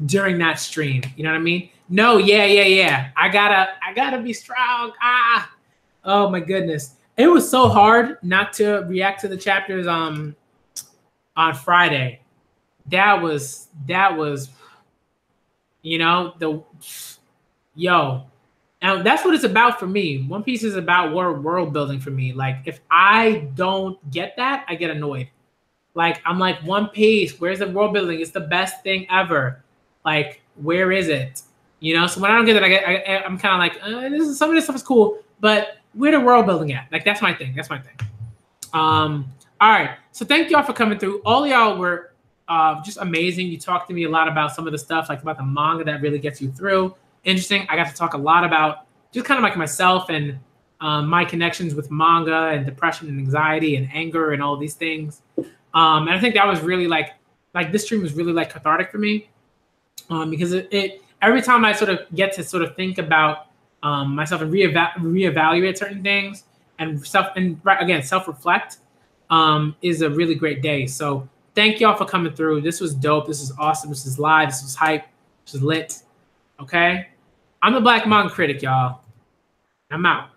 during that stream. You know what I mean? No, yeah. I gotta be strong. Oh my goodness. It was so hard not to react to the chapters on Friday. That was And that's what it's about for me. One Piece is about world building for me. Like if I don't get that, I get annoyed. Like I'm like, One Piece, where's the world building? It's the best thing ever. Like where is it? You know. So when I don't get it, I'm kind of like, some of this stuff is cool, but where the world building at? Like that's my thing. That's my thing. All right. So thank y'all for coming through. All y'all were just amazing. You talked to me a lot about some of the stuff, like about the manga that really gets you through. Interesting. I got to talk a lot about just kind of like myself and my connections with manga and depression and anxiety and anger and all these things. And I think that was really like this stream was really like cathartic for me because it every time I sort of get to sort of think about myself and reevaluate certain things and self-reflect is a really great day. So thank y'all for coming through. This was dope. This is awesome. This is live. This was hype. This is lit. Okay. I'm the Black Manga Critic, y'all. I'm out.